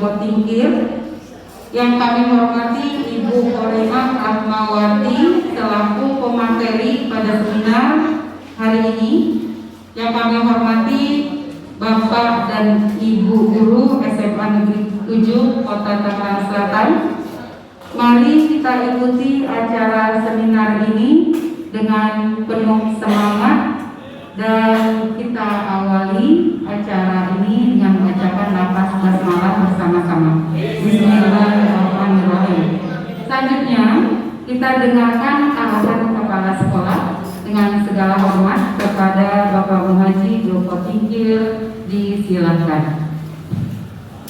Joko Tingkir. Yang kami hormati Ibu Korimah Atmawati selaku pemateri pada seminar hari ini. Yang kami hormati Bapak dan Ibu Guru SMA Negeri 7 Kota Tangerang Selatan. Mari kita ikuti acara seminar ini dengan penuh semangat dan kita awali acara ini dengan membacakan lafaz basmalah bersama-sama. Bismillahirrahmanirrahim. Selanjutnya kita dengarkan arahan kepala sekolah dengan segala hormat kepada Bapak Muhaji Joko Tingkir. Disilakan.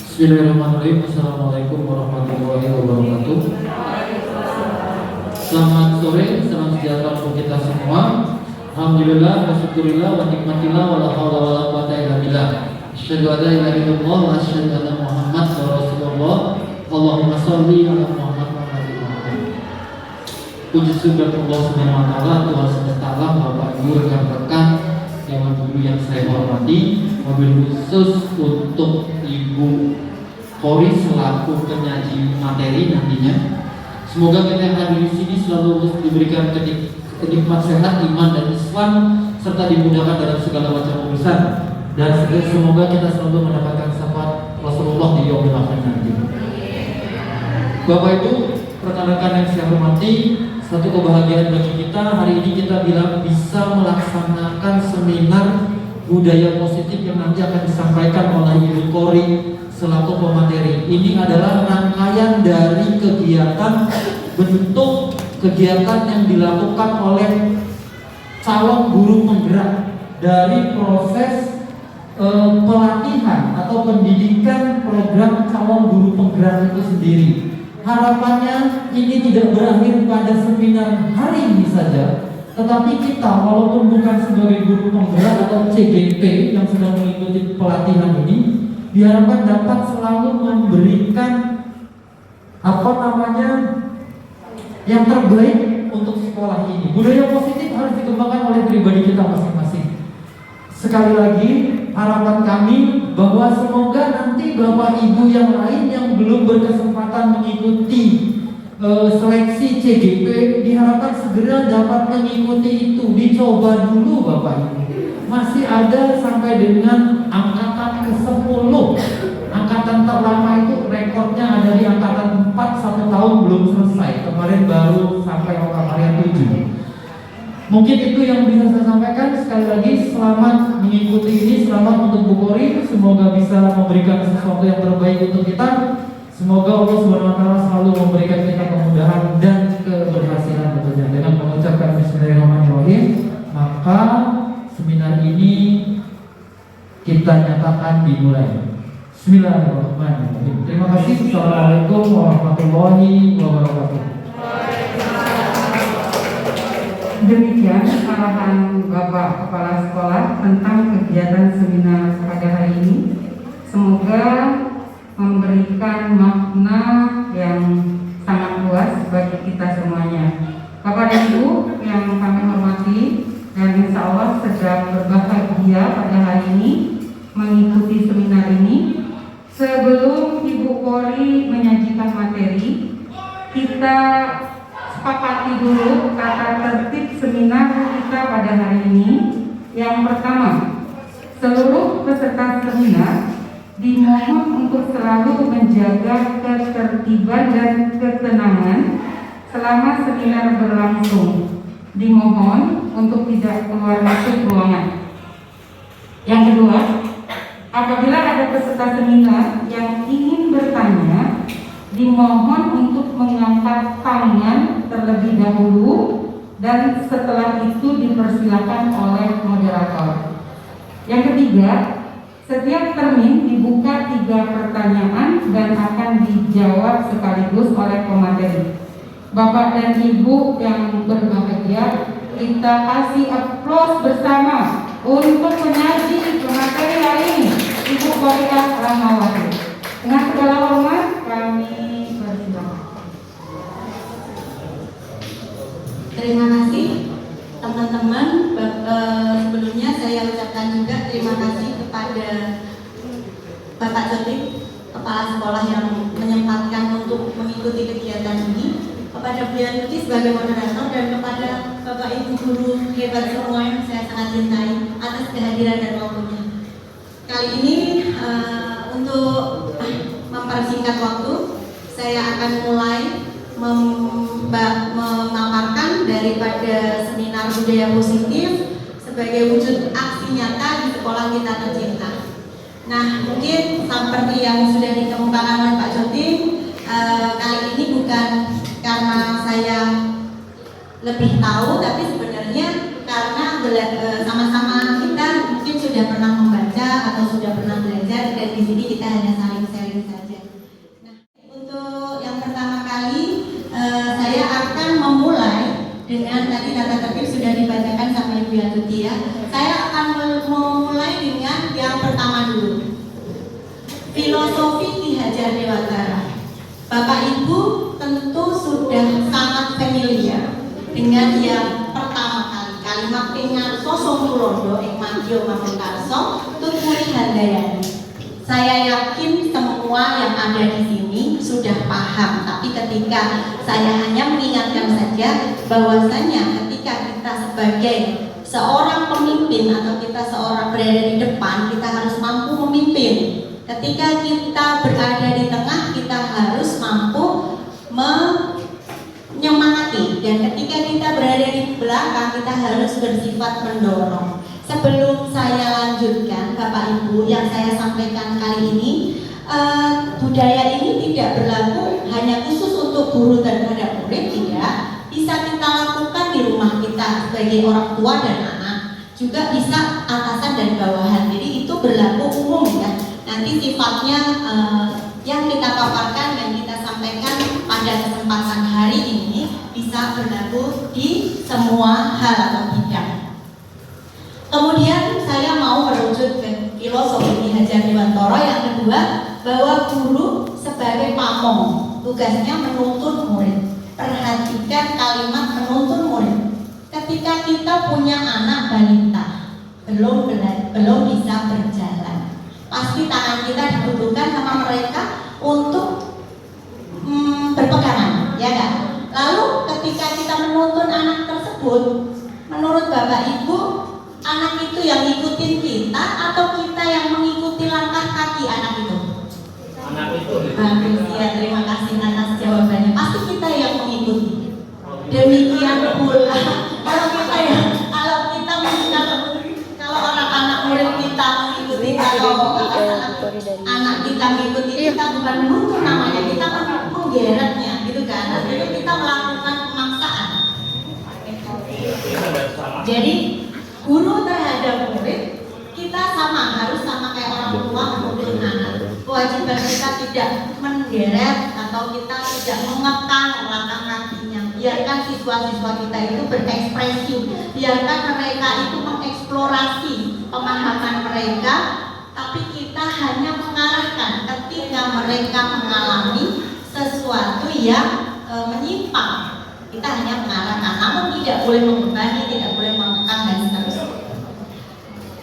Bismillahirrahmanirrahim. Assalamualaikum warahmatullahi wabarakatuh. Selamat sore, salam sejahtera untuk kita semua. Alhamdulillah, wasyukurillah, wa nikmatillah, wa la hawla wa la quwwata illa billah. Asyhadu an la ilaha illallah wa asyhadu anna Muhammad rasulullah. Allahumma shalli ala Muhammad wa ala Muhammad. Puji syukur Allah Subhanahu wa taala, Tuhan semesta alam, Bapak Ibu rekan-rekan Dewan Guru yang saya hormati, mobil khusus untuk Ibu Kori selaku penyaji materi nantinya. Semoga kita yang hadir di sini selalu diberikan kenikmat sehat, iman dan Islam serta dimudahkan dalam segala macam urusan, dan semoga kita selalu mendapatkan syafaat Rasulullah di yaumil akhir nanti. Bapak Ibu, rekan-rekan yang saya hormati, satu kebahagiaan bagi kita hari ini kita bisa melaksanakan seminar budaya positif yang nanti akan disampaikan oleh Ibu Kori selaku pemateri. Ini adalah rangkaian dari bentuk kegiatan yang dilakukan oleh calon guru penggerak dari proses pelatihan atau pendidikan program calon guru penggerak itu sendiri. Harapannya ini tidak berakhir pada seminar hari ini saja, tetapi kita walaupun bukan sebagai guru penggerak atau CGP yang sedang mengikuti pelatihan ini, diharapkan dapat selalu memberikan yang terbaik untuk sekolah ini. Budaya positif harus dikembangkan oleh pribadi kita masing-masing. Sekali lagi, harapan kami bahwa semoga nanti Bapak Ibu yang lain yang belum berkesempatan mengikuti seleksi CGP diharapkan segera dapat mengikuti itu. Dicoba dulu Bapak Ibu. Masih ada sampai dengan angkatan ke-10. Angkatan terlama itu rekornya ada di angkatan 4, 1 tahun belum selesai. Kemarin baru sampai angkatan 7. Mungkin itu yang bisa saya sampaikan. Sekali lagi selamat mengikuti ini, selamat untuk Bu Kori. Semoga bisa memberikan sesuatu yang terbaik untuk kita. Semoga Allah Subhanahu wa taala selalu memberikan kita kemudahan dan keberhasilan tentunya. Dengan mengucapkan bismillahirrahmanirrahim, maka seminar ini kita nyatakan dimulai. Bismillahirrahmanirrahim. Terima kasih. Assalamualaikum warahmatullahi wabarakatuh. Demikian arahan Bapak Kepala Sekolah tentang kegiatan seminar pada hari ini. Semoga memberikan makna yang sangat luas bagi kita semuanya. Bapak dan Ibu yang kami hormati, dan insya Allah sedang berbahagia pada hari ini mengikuti seminar ini. Sebelum Ibu Kori menyajikan materi, kita sepakati dulu kata tertib seminar kita pada hari ini. Yang pertama, seluruh peserta seminar dimohon untuk selalu menjaga ketertiban dan ketenangan selama seminar berlangsung. Dimohon untuk tidak keluar masuk ruangan. Yang kedua, apabila ada peserta seminar yang ingin bertanya, dimohon untuk mengangkat tangan terlebih dahulu dan setelah itu dipersilakan oleh moderator. Yang ketiga, setiap termin dibuka 3 pertanyaan dan akan dijawab sekaligus oleh pemateri. Bapak dan Ibu yang berbahagia, kita kasih aplaus bersama untuk penyaji pemateri hari ini, Ibu Korimah Atmawati. Dengan segala hormat kami persilakan. Terima kasih teman-teman. Sebelumnya saya ucapkan juga terima kasih kepada Bapak Jotim, Kepala kepala sekolah yang menyempatkan untuk mengikuti kegiatan ini, kepada Bu Yanti sebagai moderator, dan kepada Bapak Ibu guru hebat semua yang saya sangat cintai atas kehadiran dan waktunya. Kali ini untuk mempersingkat waktu, saya akan mulai memaparkan daripada seminar budaya positif sebagai wujud aksi nyata di sekolah kita tercinta. Nah, mungkin seperti yang sudah dikemukakan oleh Pak Jotim, kali ini bukan karena saya lebih tahu, tapi sebenarnya karena sama-sama kita mungkin sudah pernah membaca atau sudah pernah belajar, dan di sini kita hanya saling sharing saja. Nah, untuk yang pertama kali saya akan memulai dengan tadi tata tertib sudah dibacakan sama Ibu Yatuti ya. Saya akan memulai dengan yang pertama dulu. Filosofi Ki Hajar Dewantara. Bapak Ibu tentu sudah sangat familiar dengan yang pertama kali, kalimat pingarso Songtulodo ing mangyo mamekarso tutmuri handayani. Saya yakin semua yang ada di sini sudah paham, tapi ketika saya hanya mengingatkan saja bahwasanya ketika kita sebagai seorang pemimpin atau kita seorang berada di depan, kita harus mampu memimpin. Ketika kita berada di tengah, kita harus mampu menyemangati, dan ketika kita berada di belakang, kita harus bersifat mendorong. Sebelum saya lanjutkan, Bapak Ibu, yang saya sampaikan kali ini, budaya ini tidak berlaku hanya khusus untuk guru terhadap murid, tidak. Bisa kita lakukan di rumah kita sebagai orang tua dan anak, juga bisa atasan dan bawahan. Jadi itu berlaku umum ya. Nanti sifatnya yang kita paparkan dan kita sampaikan pada kesempatan hari ini bisa berlaku di semua hal atau bidang. Kemudian saya mau merujuk ke filosofi Ki Hajar Dewantara yang kedua, bahwa guru sebagai pamong, tugasnya menuntun murid. Perhatikan kalimat menuntun murid. Ketika kita punya anak balita belum bisa berjalan, pasti tangan kita dibutuhkan sama mereka untuk berpegangan, ya kan? Lalu ketika kita menuntun anak tersebut, menurut Bapak Ibu, anak itu yang ngikutin kita atau kita yang mengikuti langkah kaki anak itu? Anak itu. Bagus ya, terima kasih atas jawabannya. Pasti kita yang mengikuti. Demikian pula kalau anak-anak murid kita mengikuti, kalau anak kita mengikuti kita, bukan menuntun namanya, kita menggeretnya, gitu kan? Artinya kita melakukan pemaksaan. Jadi guru terhadap murid kita harus sama kayak orang tua menuntun anak. Kewajiban kita tidak menggeret atau kita tidak mengekang langkah kakinya. Biarkan siswa-siswa kita itu berekspresi, biarkan mereka itu mengeksplorasi pemahaman mereka, tapi kita hanya mengarahkan ketika mereka mengalami sesuatu yang menyimpang. Kita hanya mengarahkan, namun tidak boleh membebani, tidak boleh mengekang dan seterusnya.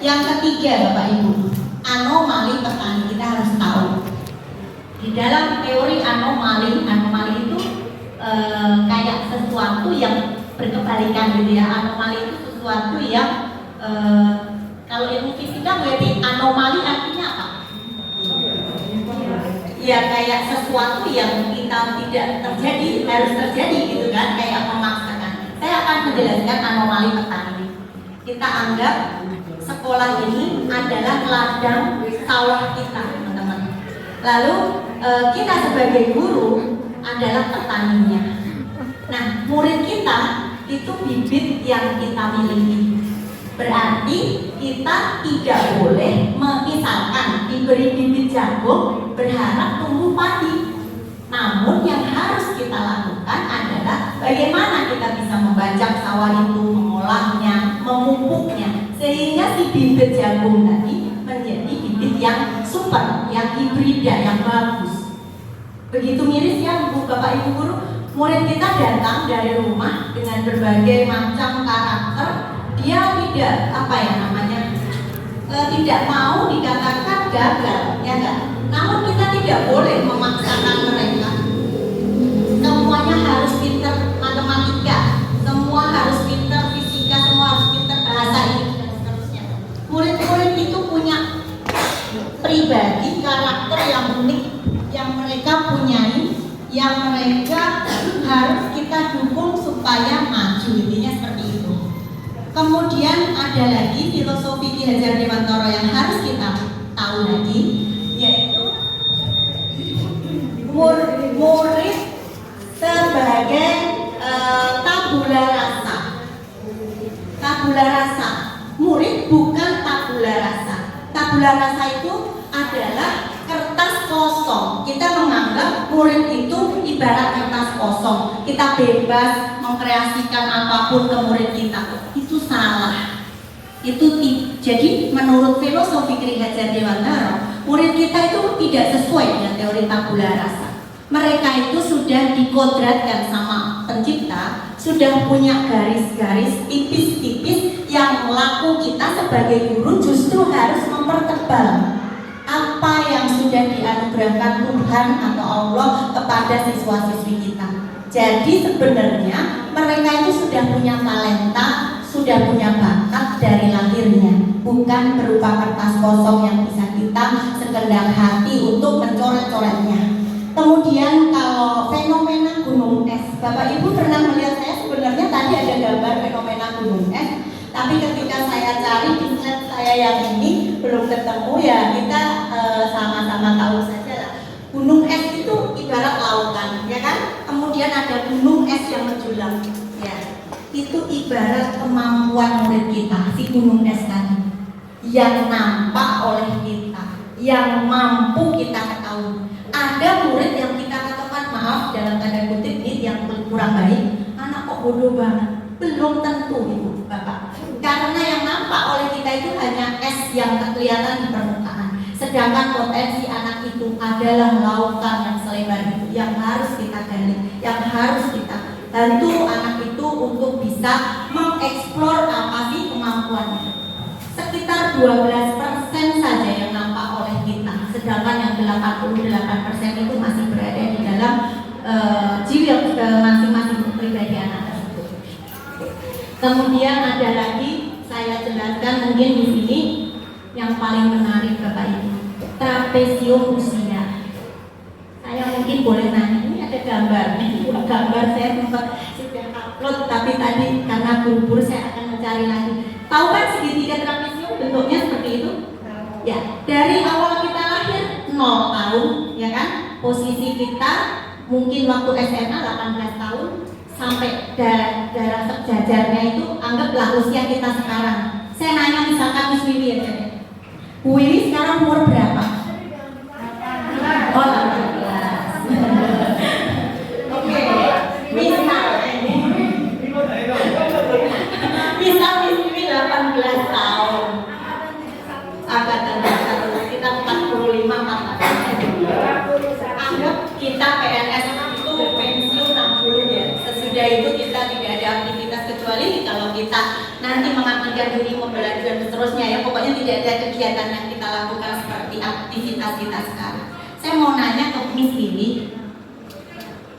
Yang ketiga, Bapak Ibu, anomali petani kita harus tahu. Di dalam teori anomali itu kayak sesuatu yang berkebalikan gitu ya. Anomali itu sesuatu yang kalau ilmu fisika berarti anomali artinya apa? Ya kayak sesuatu yang kita tidak terjadi harus terjadi gitu kan, kayak memaksakan. Saya akan menjelaskan anomali petani. Kita anggap sekolah ini adalah ladang sawah kita, teman-teman. Lalu kita sebagai guru adalah petaninya. Nah, murid kita itu bibit yang kita miliki. Berarti kita tidak boleh misalkan diberi bibit jagung berharap tumbuh padi. Namun yang harus kita lakukan adalah bagaimana kita bisa membajak sawah itu, mengolahnya, memupuknya, sehingga si bibit jagung tadi menjadi bibit yang super, yang hibrida, yang bagus. Begitu miris ya Bapak Ibu guru, murid kita datang dari rumah dengan berbagai macam karakter. Dia tidak tidak mau dikatakan gagal, ya enggak. Namun kita tidak tidak boleh memaksakan mereka. Semuanya harus pinter matematika, semua harus pinter fisika, semua harus pinter bahasa Inggris dan seterusnya. Murid-murid itu punya pribadi, karakter yang unik, yang mereka punyai, yang mereka harus kita dukung supaya maju. Intinya seperti itu. Kemudian ada lagi filosofi Ki Hajar Dewantara yang harus kita tahu lagi, yaitu murid sebagai tabula rasa. Tabula rasa, murid bukan tabula rasa. Tabula rasa itu adalah kertas kosong. Kita menganggap murid itu ibarat kertas kosong. Kita bebas mengkreasikan apapun ke murid kita. Itu salah. Jadi menurut filosofi Ki Hajar Dewantara, murid kita itu tidak sesuai dengan teori tabula rasa. Mereka itu sudah dikodratkan sama pencipta, sudah punya garis-garis tipis-tipis yang laku kita sebagai guru justru harus mempertebal apa yang sudah dianugerahkan Tuhan atau Allah kepada siswa-siswi kita. Jadi sebenarnya mereka itu sudah punya talenta, sudah punya bakat dari lahirnya, bukan berupa kertas kosong yang bisa kita sekedar hati untuk mencoret-coretnya. Kemudian kalau fenomena gunung es, Bapak Ibu pernah melihat, saya sebenarnya tadi ada gambar fenomena gunung es, tapi ketika saya cari di slide saya yang ini belum ketemu, ya kita sama-sama tahu saja lah. Gunung es itu ibarat lautan, ya kan? Kemudian ada gunung es yang menjulang, ya. Itu ibarat kemampuan murid kita, si gunung es tadi, yang nampak oleh kita, yang mampu kita ketahui. Ada murid yang kita katakan, maaf dalam tanda kutip ini yang kurang baik, anak kok bodoh banget. Belum tentu Ibu Bapak, karena yang nampak oleh kita itu hanya es yang kelihatan di permukaan, sedangkan potensi anak itu adalah lautan yang selebar itu, yang harus kita gali, yang harus kita bantu anak itu untuk bisa mengeksplor apa sih kemampuannya. Sekitar 12% saja yang nampak oleh kita, sedangkan yang 88% itu masih berada di dalam jiwa masing-masing pribadi anak tersebut. Kemudian ada lagi, saya jelaskan mungkin di sini yang paling menarik Bapak Ibu, trapesium usia. Saya mungkin boleh nanya, ini ada gambar, gambar saya sempat sudah upload, tapi tadi karena buru-buru saya akan mencari lagi. Tahu kan segitiga trapesium bentuknya seperti itu? Ya, dari awal kita lahir 0 tahun, ya kan? Posisi kita mungkin waktu SMA 18 tahun sampai darah sejajarnya itu anggaplah usia kita sekarang. Saya nanya misalkan Miss Wiwi aja deh. Bu Wiwi sekarang umur berapa? Oh, 18. Oke, misal Miss Wiwi 18 tahun. Angkatan dasar kita 45 anggap kita PNS itu pensiun 60 ya. Sesudah itu kita tidak ada aktivitas kecuali kalau kita nanti mengabdikan diri membelajar dan seterusnya ya. Pokoknya tidak ada kegiatan yang kita lakukan seperti aktivitas kita sekarang. Saya mau nanya ke Miss Wiwi,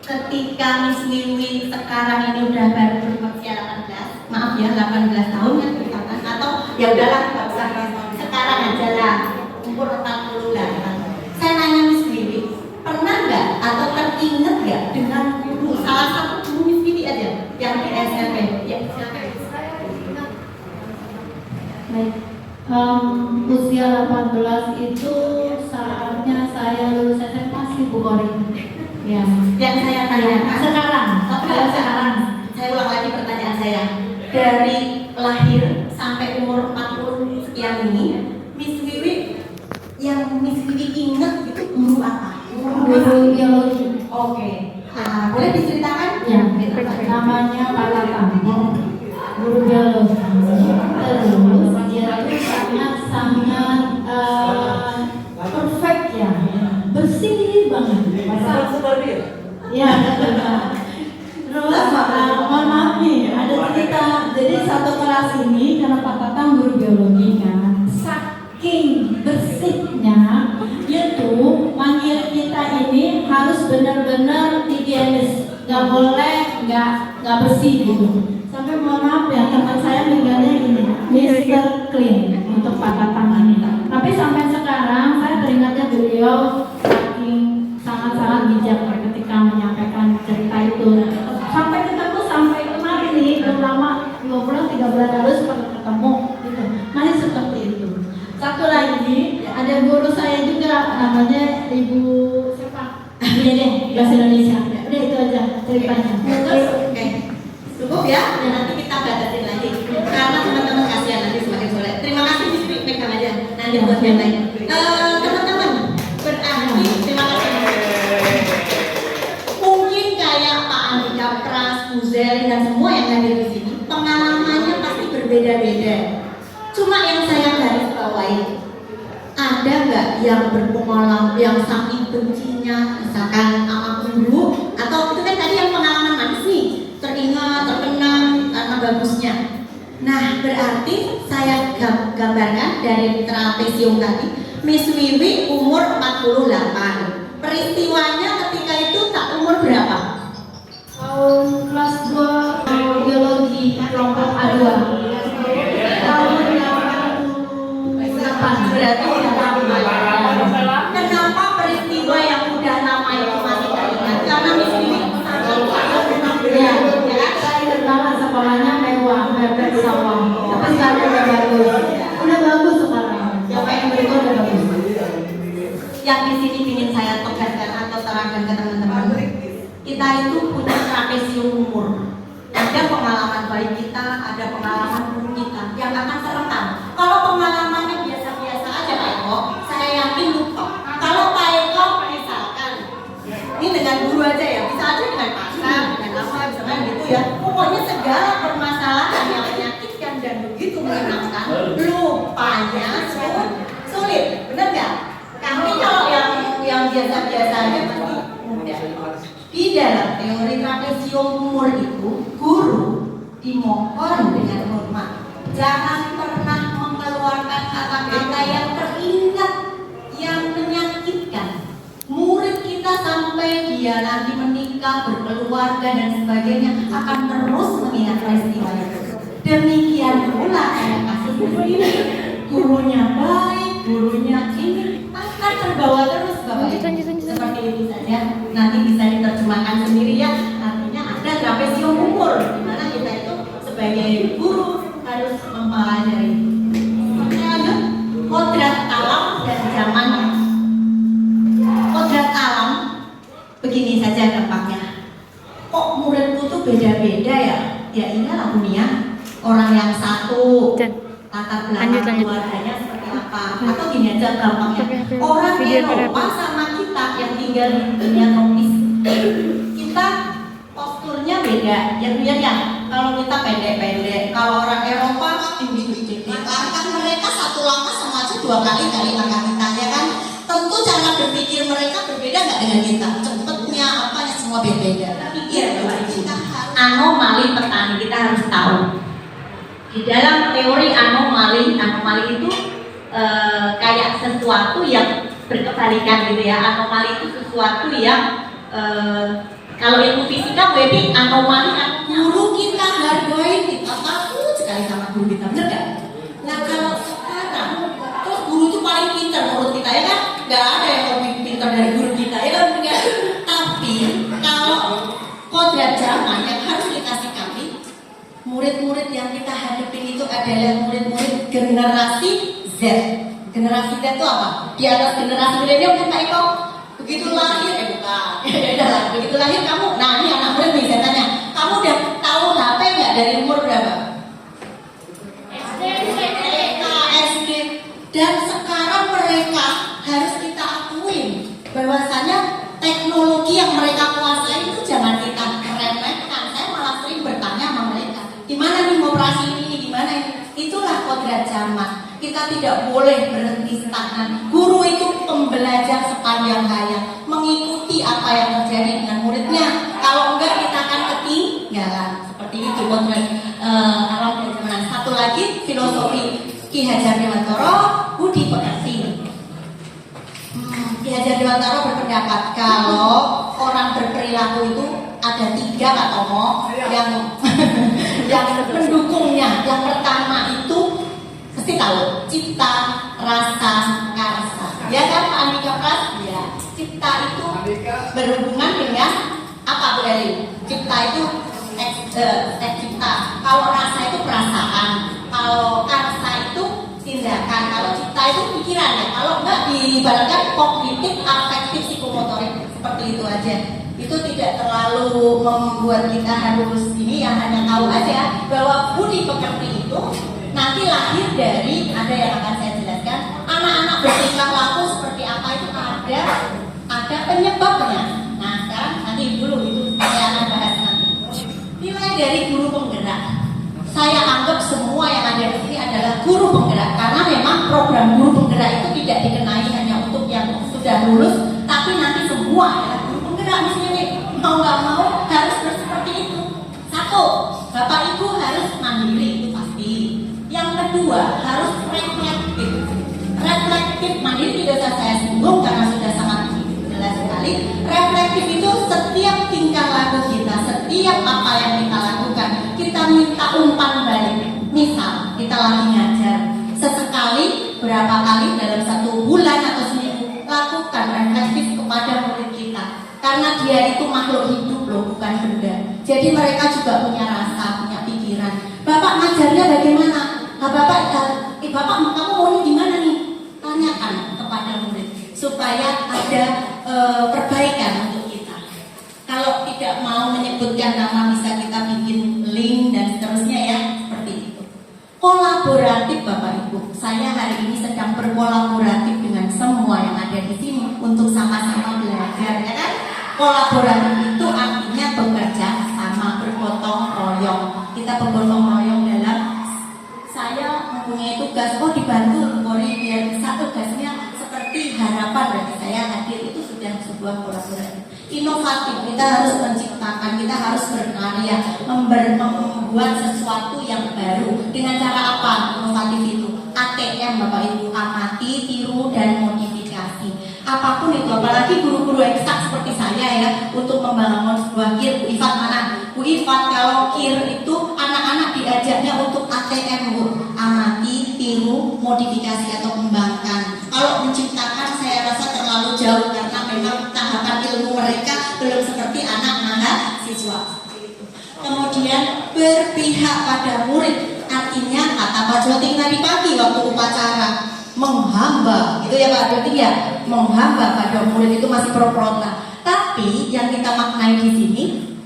ketika Miss Wiwi sekarang ini udah baru berusia 18, maaf ya 18 tahun ya misalkan, atau ya udahlah nggak usah sekarang aja lah umur 48. Saya nanya Miss Wiwi, pernah nggak atau teringat nggak dengan guru, salah satu guru Miss Wiwi aja yang di SMP? Ya silakan. Baik, usia 18 itu saatnya saya lulus SMA sih Bu Kori. Ya. Yang saya tanyakan Sekarang, kalau sekarang saya ulang lagi pertanyaan saya. Dari lahir sampai umur 40 sekian ini, Miss Wiwi yang Miss Wiwi ingat itu guru apa? Guru biologi. Oke. Boleh diceritakan? Ya, namanya Pak Tatang. Guru biologi. Terus dia itu sangat perfect ya, bersih banget. Ya, terus mohon maaf nih, ada cerita. Jadi satu kelas ini karena Pak Tatang guru biologi kan, saking bersihnya dia tuh manggil kita nggak boleh nggak bersih gitu. Sampai mohon maaf ya, teman saya meninggalnya ini Mr. Clean untuk patah tangannya. Tapi sampai sekarang saya teringatnya beliau saking sangat-sangat bijak ya ketika menyampaikan cerita itu. Sampai ketemu sampai kemarin nih, belum lama 2 bulan 3 bulan lalu seperti ketemu gitu. Masih seperti itu. Satu lagi ada guru saya juga namanya Ibu siapa? Iya deh, bahasa Indonesia. Udah itu aja ceritanya. Oke. Cukup ya, dan nanti kita batasin lagi karena teman-teman kasihan nanti semakin sore. Terima kasih, Bisri, pegang aja nanti buat yang lain. Teman-teman, berarti terima kasih. Mungkin kayak Pak Andika Pras, Bu Zeli dan semua yang hadir di sini, pengalamannya pasti berbeda-beda. Cuma yang saya garis bawahi, ada nggak yang berpengalaman yang saking bencinya, misalkan sama guru, atau itu kan tadi yang pengalaman manis nih, teringat, terkenang karena bagusnya. Nah, berarti saya gambarkan dari trapesium tadi, Miss Wiwi umur 48. Peristiwanya ketika itu tak umur berapa? Tahun kelas 2 biologi kelompok A2. Tahun 88. Berarti udah lama. Kenapa peristiwa yang udah lama itu masih teringat? Karena Miss Wiwi Ya, saya ingat banget sekolahnya mewah, bebek sawah. Tapi sekarang udah bagus. Udah bagus sekarang. Yang berikut udah bagus. yang di sini ingin saya tegaskan atau terangkan ke teman-teman, kita itu punya trapesium umur. Ada pengalaman baik kita, ada pengalaman buruk kita yang akan serentak. Kalau pengalamannya biasa-biasa aja Pak Eko, saya yakin lupa. Kalau Pak Eko misalkan ini dengan guru aja ya, bisa aja dengan pasar, dengan apa, misalnya gitu ya. Pokoknya segala permasalahan yang menyakitkan dan begitu menyenangkan, lupanya sulit, benar nggak? Kami kalau yang biasa-biasa aja pasti mudah. Di dalam teori trapesium umur itu, guru dimohon dengan hormat jangan pernah mengeluarkan kata-kata yang teringat, yang menyakitkan. Murid kita sampai dia nanti menikah, berkeluarga dan sebagainya akan terus mengingat peristiwa itu. Demikian pula kayak kasus ini, gurunya baik, gurunya ini akan terbawa terus Bapak Ibu. Seperti itu saja, nanti bisa diterjemahkan sendiri ya. Artinya ada trapesium umur, di mana kita itu sebagai guru harus mempelajari. Oke, lanjut. Kodrat alam dan zamannya. Kodrat alam begini saja gampangnya. Kok muridku tuh beda-beda ya? Ya inilah dunia. Orang yang satu latar belakang keluarganya seperti apa, atau gini aja gampangnya, orang Eropa sama kita yang tinggal di dunia tropis, kita posturnya beda ya Bu ya. Kalau kita pendek-pendek, kalau orang Eropa tinggi-tinggi, bahkan mereka satu langkah sama aja 2 kali langkah kita ya kan. Tentu cara berpikir mereka berbeda nggak dengan kita, cepetnya apanya semua berbeda. Tapi iya Bapak Ibu, anomali petani kita harus tahu. Di dalam teori anomali itu kayak sesuatu yang berkebalikan gitu ya. Anomali itu sesuatu yang kalau ilmu fisika berarti anomali guru kita hargain, kita takut sekali sama guru kita, bener gak? Nah kalau sekarang terus guru itu paling pintar menurut kita ya kan? Gak ada yang lebih pintar dari guru kita ya kan? Tapi kalau kodrat zaman yang harus dikasih kami, murid-murid yang kita hadapin itu adalah murid-murid generasi Z. Generasi Z itu apa? Di atas generasi milenial kan Pak Eko? Begitu lahir, begitu lahir kamu, nah ini anak murid nih saya tanya, kamu udah tahu HP nggak dari umur berapa? SD. Dan sekarang mereka harus kita akuin bahwasanya teknologi yang mereka kuasai itu jangan kita meremehkan. Saya malah sering bertanya sama mereka, gimana nih operasi ini, gimana ini? Itulah kodrat zaman. Kita tidak boleh berhenti stagnan. Guru itu pembelajar sepanjang hayat, mengikuti apa yang terjadi dengan muridnya. Kalau enggak kita akan ketinggalan. Seperti itu kodrat alam dan zaman. Satu lagi filosofi Ki Hajar Dewantara, budi pekerti. Ki Hajar Dewantara berpendapat kalau orang berperilaku itu ada 3 Pak Tomo yang yang mendukungnya. Yang pertama itu pasti tahu, cipta, rasa, karsa. Ya kan Pak Andika Pras? Ya. Cipta itu berhubungan dengan apa Bu Eli? Cipta itu cipta. Kalau rasa itu perasaan. Kalau karsa itu tindakan. Kalau cipta itu pikiran ya. Kalau enggak diibaratkan kognitif, afektif, psikomotorik, seperti itu aja. Itu tidak terlalu membuat kita harus ini, yang hanya tahu aja bahwa budi pekerti itu nanti lahir dari, ada yang akan saya jelaskan, anak-anak bertingkah laku seperti apa itu ada penyebabnya. Nah sekarang nanti dulu itu saya akan bahas nanti. Nilai dari guru penggerak, saya anggap semua yang ada di sini adalah guru penggerak, karena memang program guru penggerak itu tidak dikenai hanya untuk yang sudah lulus, tapi nanti semua adalah guru penggerak di sini. Mau nggak mau harus seperti itu. Satu, Bapak Ibu harus mandiri, itu pasti. Yang kedua harus reflektif. Reflektif mandiri tidak usah saya singgung karena sudah sangat jelas sekali. Reflektif itu setiap tingkah laku kita, setiap apa yang kita lakukan, kita minta umpan balik. Misal kita lagi ngajar, sesekali berapa kali dalam 1 bulan atau seminggu lakukan reflektif kepada murid kita. Karena dia itu makhluk hidup loh, bukan benda. Jadi mereka juga punya rasa, punya pikiran. Bapak ngajarnya bagaimana? Nah, Bapak kamu maunya gimana nih? Tanyakan kepada murid supaya ada perbaikan untuk kita. Kalau tidak mau menyebutkan nama, bisa kita bikin link dan seterusnya ya, seperti itu. Kolaboratif Bapak Ibu. Saya hari ini sedang berkolaboratif dengan semua yang ada di sini untuk sama-sama belajar, ya kan? Kolaboratif itu artinya bekerja sama, bergotong royong. Kita bergotong royong dalam saya mempunyai tugas, dibantu Polri biar bisa tugasnya seperti harapan, berarti saya hadir, itu sudah sebuah kolaborasi. Inovatif, kita harus menciptakan, kita harus berkarya, membuat sesuatu yang baru. Dengan cara apa inovatif itu? ATM Bapak Ibu, amati, tiru, dan modifikasi. Apapun itu, apalagi guru-guru eksak seperti saya ya, untuk membangun sebuah KIR. Bu Ifat mana? Bu Ifat, kalau KIR itu anak-anak diajaknya untuk ATM Bu, amati, tiru, modifikasi atau kembangkan. Kalau menciptakan saya rasa terlalu jauh karena memang tahapan ilmu mereka belum seperti anak mahasiswa. Kemudian berpihak pada murid, artinya kata Pak Joting tadi pagi waktu upacara, menghamba, gitu ya Pak Joting ya, menghamba pada murid itu masih pro-pronta. Tapi yang kita maknai di sini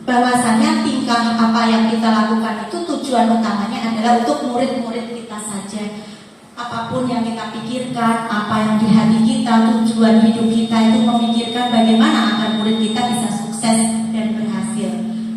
bahwasanya tingkah apa yang kita lakukan itu tujuan utamanya adalah untuk murid-murid kita saja. Apapun yang kita pikirkan, apa yang di hati kita, tujuan hidup kita itu memikirkan bagaimana agar murid kita bisa sukses dan berhasil.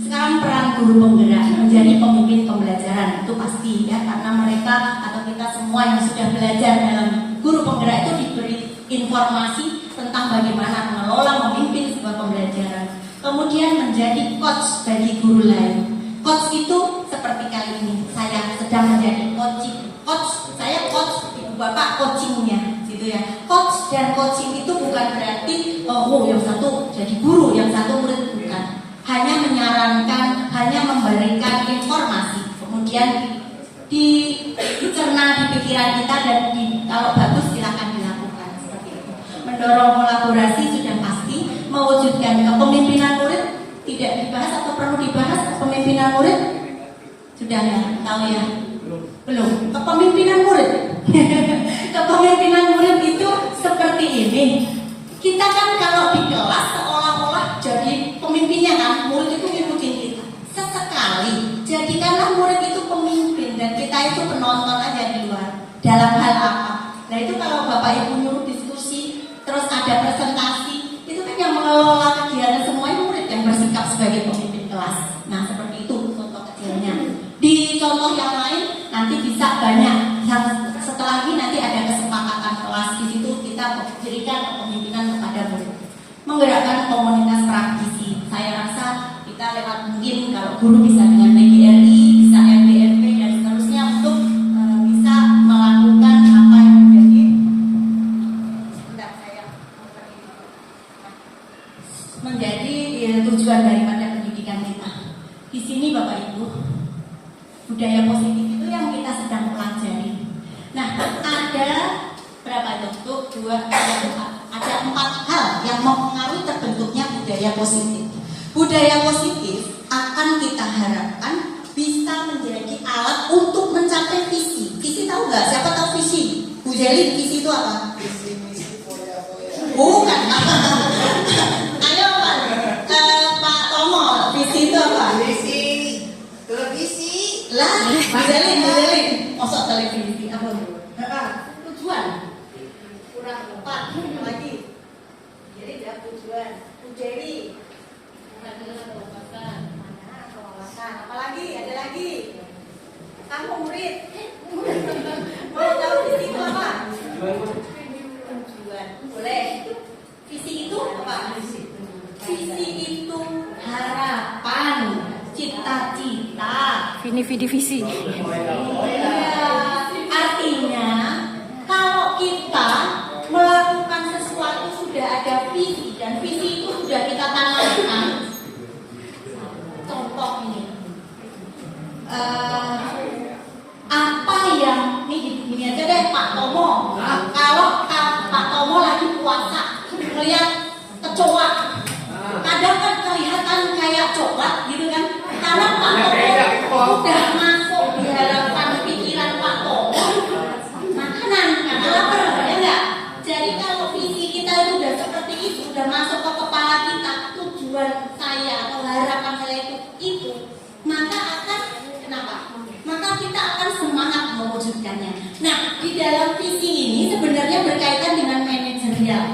Sekarang peran guru penggerak menjadi pemimpin pembelajaran itu pasti ya, karena mereka atau kita semua yang sudah belajar dalam guru penggerak itu diberi informasi tentang bagaimana mengelola, memimpin sebuah pembelajaran. Kemudian menjadi coach bagi guru lain. Coach itu seperti kali ini saya sedang menjadi coach, saya coach, ibu bapak coachingnya gitu ya. Coach dan coaching itu bukan berarti yang satu jadi guru, yang satu murid, bukan. Hanya menyarankan, hanya memberikan informasi, kemudian dicerna di pikiran kita dan kalau bagus silakan dilakukan seperti itu. Mendorong kolaborasi sudah pasti, mewujudkan kepemimpinan murid tidak dibahas atau perlu dibahas kepemimpinan murid sudah ya, tahu ya? Belum. Kepemimpinan murid. Kepemimpinan murid itu seperti ini. Kita kan kalau di kelas seolah-olah jadi pemimpinnya kan, murid itu ngikutin kita. Sesekali jadikanlah murid itu pemimpin dan kita itu penonton aja di luar. Dalam hal apa? Nah itu kalau Bapak Ibu nyuruh diskusi, terus ada presentasi, itu kan yang mengelola kegiatan semuanya murid yang bersikap sebagai pemimpin kelas. Nah seperti itu contoh kecilnya. Di contoh yang lain nanti bisa banyak. Yang setelah ini nanti ada kesepakatan kelas, di situ kita berikan kepemimpinan kepada murid. Menggerakkan komunitas praktisi. Saya rasa kita lewat mungkin kalau guru bisa dengan PGRI, bisa LBMP dan seterusnya untuk bisa melakukan apa yang menjadi tujuan daripada pendidikan budaya positif itu yang kita sedang pelajari. Nah, ada berapa itu? Ada 4 hal yang mempengaruhi terbentuknya budaya positif. Budaya positif akan kita harapkan bisa menjadi alat untuk mencapai visi. Visi tahu nggak? Siapa tahu visi? Bu Jeli, visi itu apa? Visi misi foya-foya. Bukan. Ayo Pak, Pak Tomo, visi itu apa? Visi televisi. Lah, Bu Jeli, masuk televisi apa? Tujuan. Kurang 4 lagi. Jadi ada tujuan. Bu Jeli. Kawasan. Apalagi? Ada lagi? Kamu murid. Mau tahu visi itu apa? Tujuan. Boleh. Visi itu apa? Visi itu harapan, cita-cita. Visi. Iya. Artinya kalau kita melakukan sesuatu sudah ada visi dan visi itu sudah kita tanamkan. Contoh ini, apa yang ini aja deh Pak Tomo. Kalau Pak Tomo lagi puasa, melihat kecoa, kadang kan kelihatan kayak coklat gitu kan, karena Pak Tomo udah masuk di hadapan pikiran Pak Tomo makanan karena lapar, ya enggak? Jadi kalau visi kita itu udah seperti itu, udah masuk ke kepala kita, tujuan saya atau harapan saya itu, maka akan kenapa? Maka kita akan semangat mewujudkannya. Nah, di dalam visi ini sebenarnya berkaitan dengan manajerial.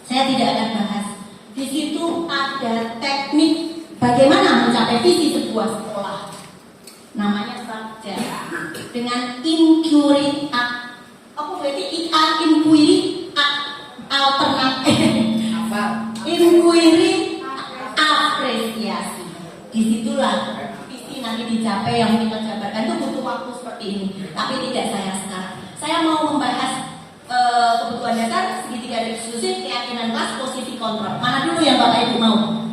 Saya tidak akan bahas. Di situ ada teknik bagaimana mencapai visi sebuah sekolah. Namanya saja dengan inquiry inquiry apresiasi. Disitulah visi nanti dicapai yang kita jabarkan itu butuh waktu seperti ini. Tapi tidak saya sekarang. Saya mau membahas kebutuhan dasar, segitiga diskusi, keyakinan kelas, posisi kontrol. Mana dulu yang Bapak Ibu mau?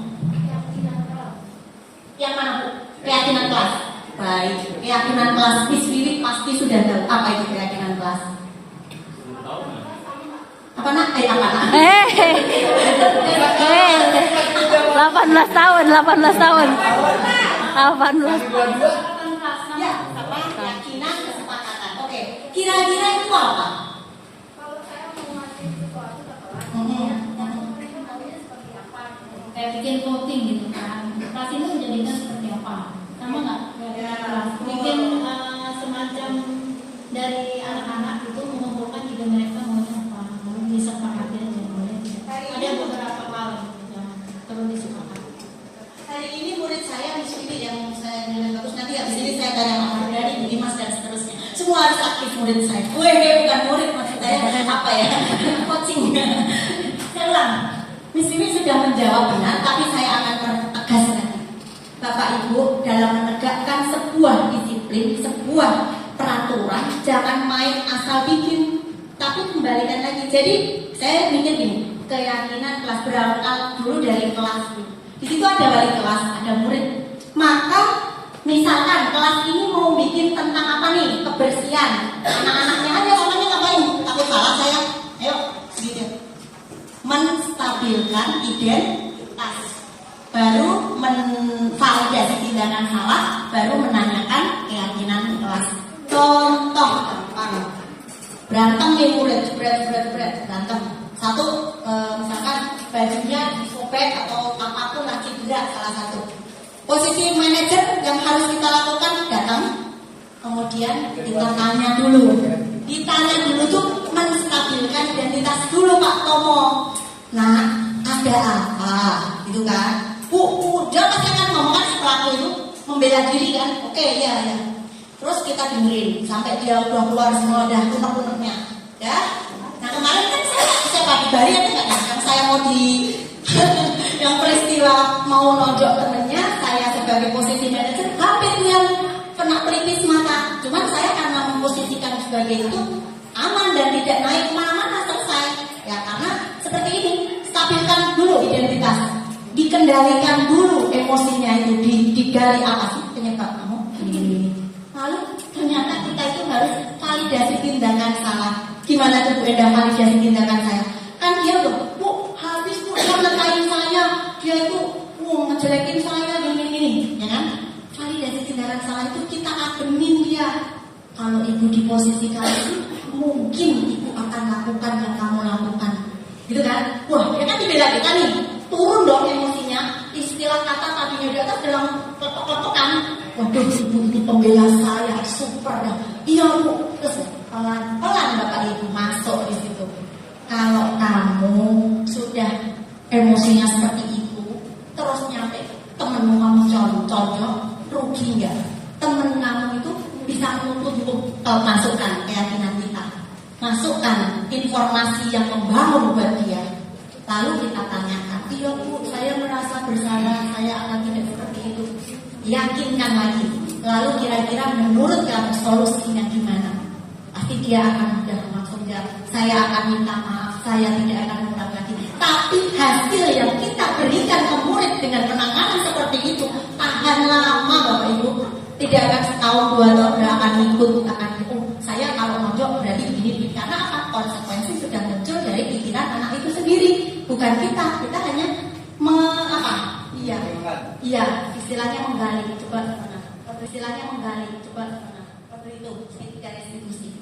Yang mana Bu? Keyakinan kelas. Baik, keyakinan kelas. Miss Wiwi pasti sudah tahu apa itu keyakinan kelas. Apa nak? Apa nak? 18 tahun. Ya, apa? Keyakinan, kesepakatan. Oke, kira-kira itu apa? Kayak bikin voting gitu kan. Kelas ini menjadikan seperti apa? Sama nggak? Bikin semacam dari anak-anak itu mengumpulkan ide mereka maunya apa, lalu disepakati aja boleh tidak? Ada beberapa hal yang perlu disepakati. Hari ini murid saya di sini yang saya nilai bagus, nanti habis ini saya tanya sama dari Dimas dan seterusnya. Semua harus aktif murid saya. Bukan murid maksud saya apa ya? Coaching. Saya ulang. Miss Wiwi sudah menjawab benar, tapi saya akan pertegas lagi. Bapak Ibu dalam menegakkan sebuah disiplin, sebuah peraturan, jangan main asal bikin, tapi kembalikan lagi. Jadi saya mikir gini, keyakinan kelas berawal dulu dari kelas. Di situ ada wali kelas, ada murid. Maka misalkan kelas ini mau bikin tentang apa nih? Kebersihan. Anak-anaknya aja orangnya ngapain? Takut salah saya. Ayo, gitu. Menstabilkan identitas, baru menvalidasi tindakan salah, baru menanyakan keyakinan kelas. Contoh gampang, berantem nih murid, berantem. Satu, misalkan bajunya disobek atau apapun lah cedera salah satu. Posisi manajer yang harus kita lakukan datang, kemudian kita tanya dulu. Ditanya dulu tuh menstabilkan identitas dulu Pak Tomo. Nah, ada apa? Gitu kan? Dia pasti akan ngomong kan si pelaku itu membela diri kan? Oke, iya. Terus kita dengerin sampai dia udah keluar semua udah unek-uneknya. Ya. Nah kemarin kan saya pagi-pagi ada nggak yang saya mau di yang peristiwa mau nonjok temennya, saya sebagai posisi manajer hampir yang kena pelipis mata. Cuman saya karena memposisikan sebagai itu aman dan tidak naik kemana-mana, selesai. Ya karena seperti ini, stabilkan dulu identitas, dikendalikan dulu emosinya itu, digali apa sih penyebab kamu ini. tindakan salah. Gimana tuh Bu Enda validasi tindakan saya? Kan dia tuh, Bu, habis Bu dia menetain saya, dia itu ngejelekin saya gini, ya kan? Validasi tindakan salah itu kita ademin dia. Kalau ibu di posisi kamu, mungkin ibu akan lakukan yang kamu lakukan, gitu kan? Wah, ya kan dibela kita nih, turun dong emosinya. Istilah kata tadinya di atas dalam ketok-ketokan. Waduh, ibu ini pembela saya, super dah. Iya Bu, terus pelan-pelan Bapak Ibu masuk di situ. Kalau kamu sudah emosinya seperti itu, terus nyampe temenmu kamu contoh, rugi nggak? Temen kamu itu bisa menuntut hukum. Masukkan keyakinan kita, masukkan informasi yang membangun buat dia. Lalu kita tanyakan, iya Bu, saya merasa bersalah, saya akan tidak seperti itu. Yakinkan lagi. Lalu kira-kira menurut kamu solusinya gimana? Pasti dia akan mudah langsung jawab, saya akan minta maaf, saya tidak akan mengulang lagi. Tapi hasil yang kita berikan ke murid dengan penanganan seperti itu tahan lama Bapak Ibu. Tidak akan setahun 2 tahun tidak akan ikut, akan saya kalau mojok berarti begini. Karena apa? Konsekuensi sudah muncul dari pikiran anak itu sendiri, bukan kita hanya iya istilahnya menggali, coba istilahnya menggali, coba seperti itu, segitiga restitusi.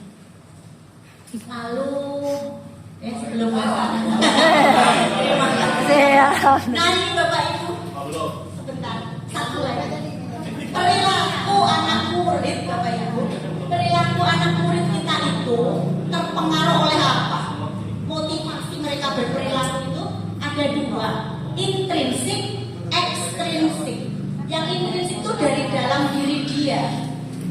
Lalu sebelum nah ini Bapak Ibu sebentar, satu lagi. Perilaku anak murid Bapak Ibu, perilaku anak murid kita itu terpengaruh oleh apa? Motivasi mereka berperilaku itu ada 2, intrinsik, ekstrinsik. Yang intrinsik itu dari dalam diri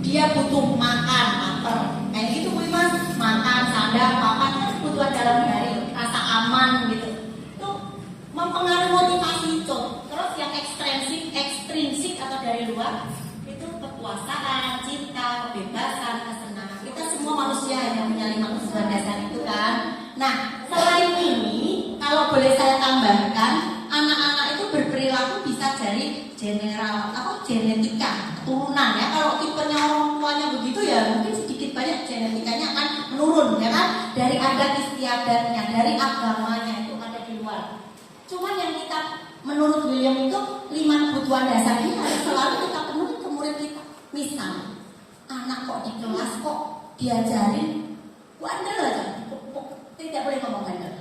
dia butuh makan, lapar, kayak gitu Bu Mas, makan, sandar, papan, kebutuhan dalam diri, rasa aman gitu. Itu mempengaruhi motivasi itu. Terus yang ekstrinsik atau dari luar itu kekuasaan, cinta, kebebasan, kesenangan. Kita semua manusia yang punya 5 kebutuhan dasar itu kan. Nah, selain ini, kalau boleh saya tambahkan, anak-anak itu berperilaku bisa dari genetika, keturunan ya. Kalau tipenya orang tuanya begitu ya mungkin sedikit banyak genetikanya akan menurun ya kan. Dari adat istiadatnya, dari agamanya itu ada di luar. Cuman yang kita menurut William itu 5 kebutuhan dasar ini harus selalu kita penuhi ke murid kita. Misal, anak kok di kelas kok diajarin bandel aja, tidak boleh ngomong bandel,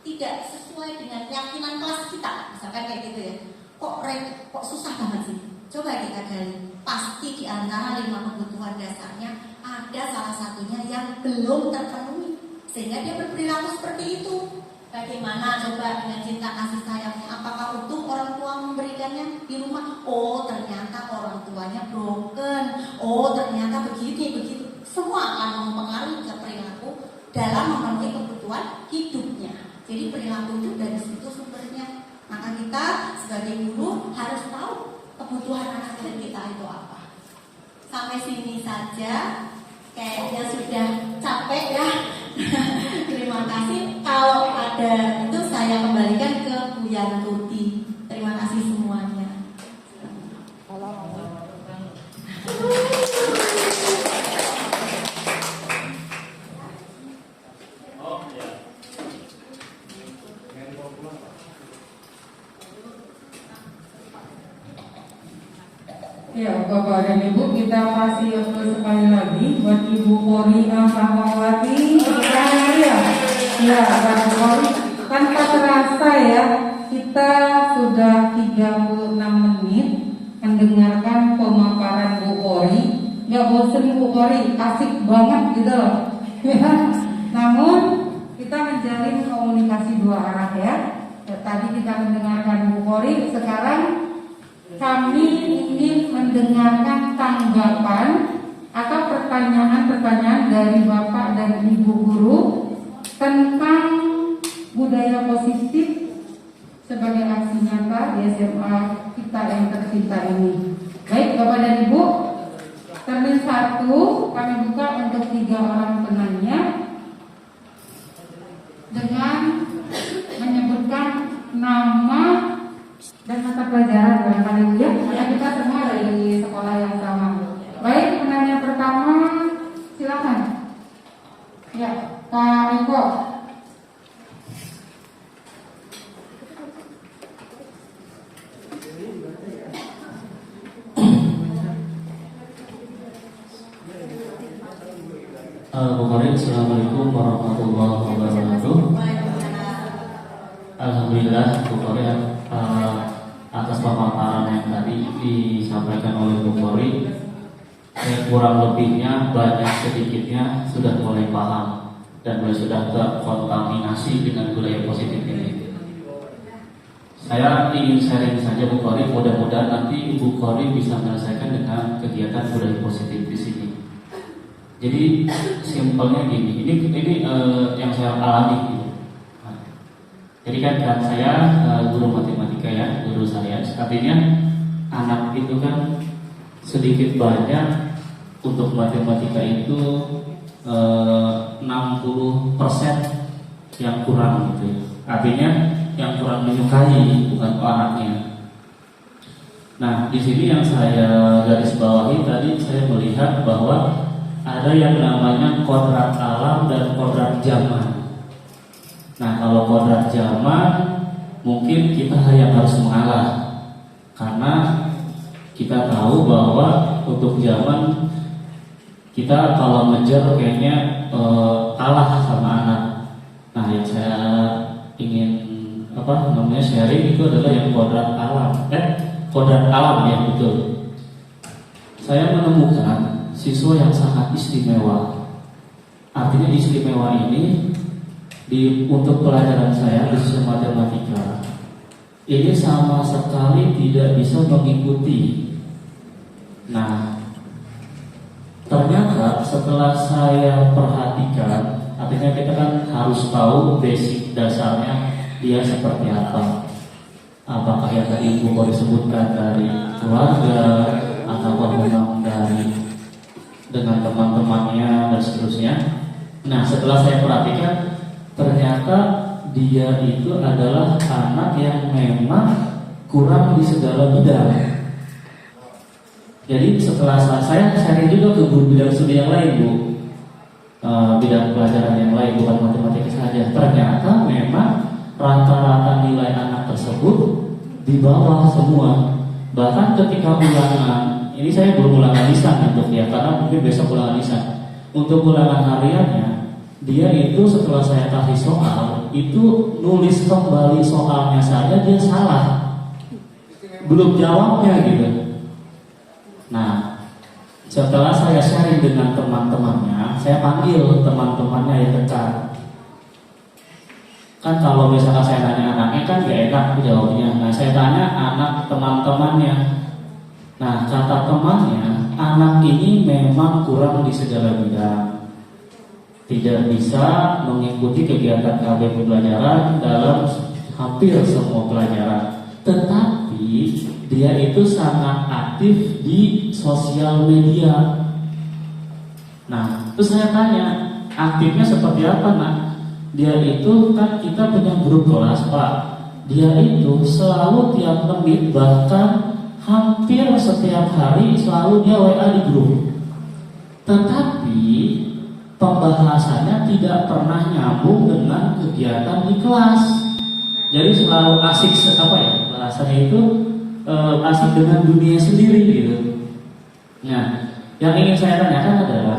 tidak sesuai dengan keyakinan kelas kita, misalkan kayak gitu ya. Kok susah banget sih? Coba kita gali. Pasti di antara 5 kebutuhan dasarnya ada salah satunya yang belum terpenuhi, sehingga dia berperilaku seperti itu. Bagaimana coba dengan cinta kasih sayangnya? Apakah utuh orang tua memberikannya di rumah? Oh ternyata orang tuanya broken. Oh ternyata begitu. Semua akan mempengaruhi ke perilaku dalam memenuhi kebutuhan hidupnya. Jadi perilaku itu dari situ sumbernya. Maka kita sebagai guru harus tahu kebutuhan anak kita itu apa. Sampai sini saja. Kayaknya sudah capek ya. Terima kasih. Kalau ada itu saya kembalikan ke Bu Yantuti. Terima kasih semuanya. Ya, Bapak dan Ibu, kita kasih sekali lagi buat Ibu Koria Rahmawati. Ya, Bapak Kori, tanpa terasa ya, kita sudah 36 menit mendengarkan pemaparan Bu Kori. Gak bosen Bu Kori, asik banget gitu loh. Namun kita menjalin komunikasi 2 arah ya. Tadi kita mendengarkan Bu Kori, sekarang kami ingin mendengarkan tanggapan atau pertanyaan-pertanyaan dari Bapak dan Ibu guru tentang budaya positif sebagai aksi nyata di SMA kita yang tercinta ini. Baik Bapak dan Ibu, termin 1 kami buka untuk 3 orang penanya dengan menyebutkan nama dan mata pelajaran barangkali ya, karena kita semua dari sekolah yang sama. Baik, penanya pertama silakan. Kak Eko. Assalamualaikum warahmatullahi wabarakatuh. Alhamdulillah, Bu Kori, atas pemaparan yang tadi disampaikan oleh Bu Kori, kurang lebihnya banyak sedikitnya sudah mulai paham dan sudah terkontaminasi dengan budaya positif ini. Saya ingin sharing saja Bu Kori, mudah-mudahan nanti Bu Kori bisa menyelesaikan dengan kegiatan budaya positif di sini. Jadi simpelnya gini, ini yang saya alami gitu. Jadi kan saya guru matematika ya, guru saya. Artinya anak itu kan sedikit banyak untuk matematika itu 60% yang kurang gitu ya. Artinya yang kurang menyukai bukan anaknya. Nah, di sini yang saya garis bawahi tadi saya melihat bahwa ada yang namanya kodrat alam dan kodrat zaman. Nah, kalau kodrat zaman mungkin kita yang harus mengalah, karena kita tahu bahwa untuk zaman kita kalau ngejar kayaknya kalah sama anak. Nah, yang saya ingin sharing itu adalah yang kodrat alam. Kodrat alam ya, betul. Saya menemukan siswa yang sangat istimewa. Artinya istimewa ini untuk pelajaran saya khususnya matematika ini sama sekali tidak bisa mengikuti. Nah, ternyata setelah saya perhatikan, artinya kita kan harus tahu basic dasarnya dia seperti apa. Apakah yang tadi Ibu Kori sebutkan dari keluarga atau memang dari dengan teman-temannya dan seterusnya. Nah, setelah saya perhatikan, ternyata dia itu adalah anak yang memang kurang di segala bidang. Jadi setelah saya sharing juga ke guru bidang studi yang lain, Bu, bidang pelajaran yang lain, bukan matematika saja. Ternyata memang rata-rata nilai anak tersebut di bawah semua. Bahkan ketika ulangan, ini saya belum ulangan lisan untuk dia, karena mungkin besok ulangan lisan. Untuk ulangan hariannya, dia itu setelah saya kasih soal, itu nulis kembali soalnya saja dia salah, belum jawabnya gitu. Nah, setelah saya sharing dengan teman-temannya, saya panggil teman-temannya yang dekat. Kan kalau misalkan saya tanya anaknya kan gak enak jawabnya. Nah, saya tanya anak teman-temannya. Nah, kata temannya, anak ini memang kurang di segala bidang, tidak bisa mengikuti kegiatan KB pembelajaran dalam hampir semua pelajaran. Tetapi dia itu sangat aktif di sosial media. Nah, terus saya tanya, aktifnya seperti apa, Nak? Dia itu kan kita punya grup kelas, Pak. Dia itu selalu tiap menit, bahkan hampir setiap hari selalu dia WA di grup. Tetapi pembahasannya tidak pernah nyambung dengan kegiatan di kelas. Jadi selalu asik bahasanya itu asik dengan dunia sendiri gitu. Nah, yang ingin saya tanyakan adalah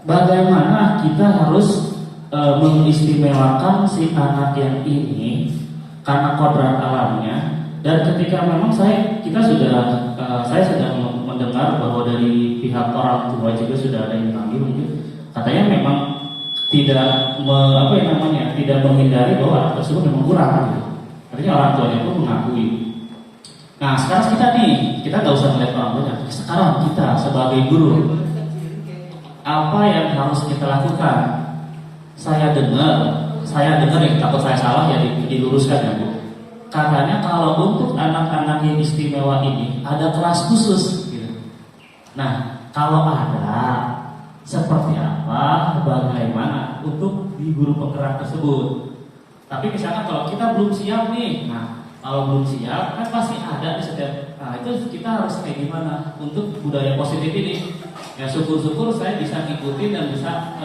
bagaimana kita harus mengistimewakan si anak yang ini karena kodrat alamnya. Dan ketika memang saya sudah mendengar bahwa dari pihak orang tua juga sudah ada yang panggil, katanya memang tidak tidak menghindari bahwa anak tersebut memang kurang. Artinya orang tuanya pun mengakui. Nah, sekarang kita nggak usah melihat orang tuanya. Sekarang kita sebagai guru, apa yang harus kita lakukan? Saya dengar yang takut saya salah ya diluruskan ya, Bu. Katanya kalau untuk anak-anak yang istimewa ini ada kelas khusus gitu. Nah, kalau ada seperti apa, bagaimana untuk di guru penggerak tersebut. Tapi misalkan kalau kita belum siap nih, nah kalau belum siap kan pasti ada di setiap. Nah, itu kita harus kayak gimana untuk budaya positif ini. Ya syukur-syukur saya bisa ngikutin dan bisa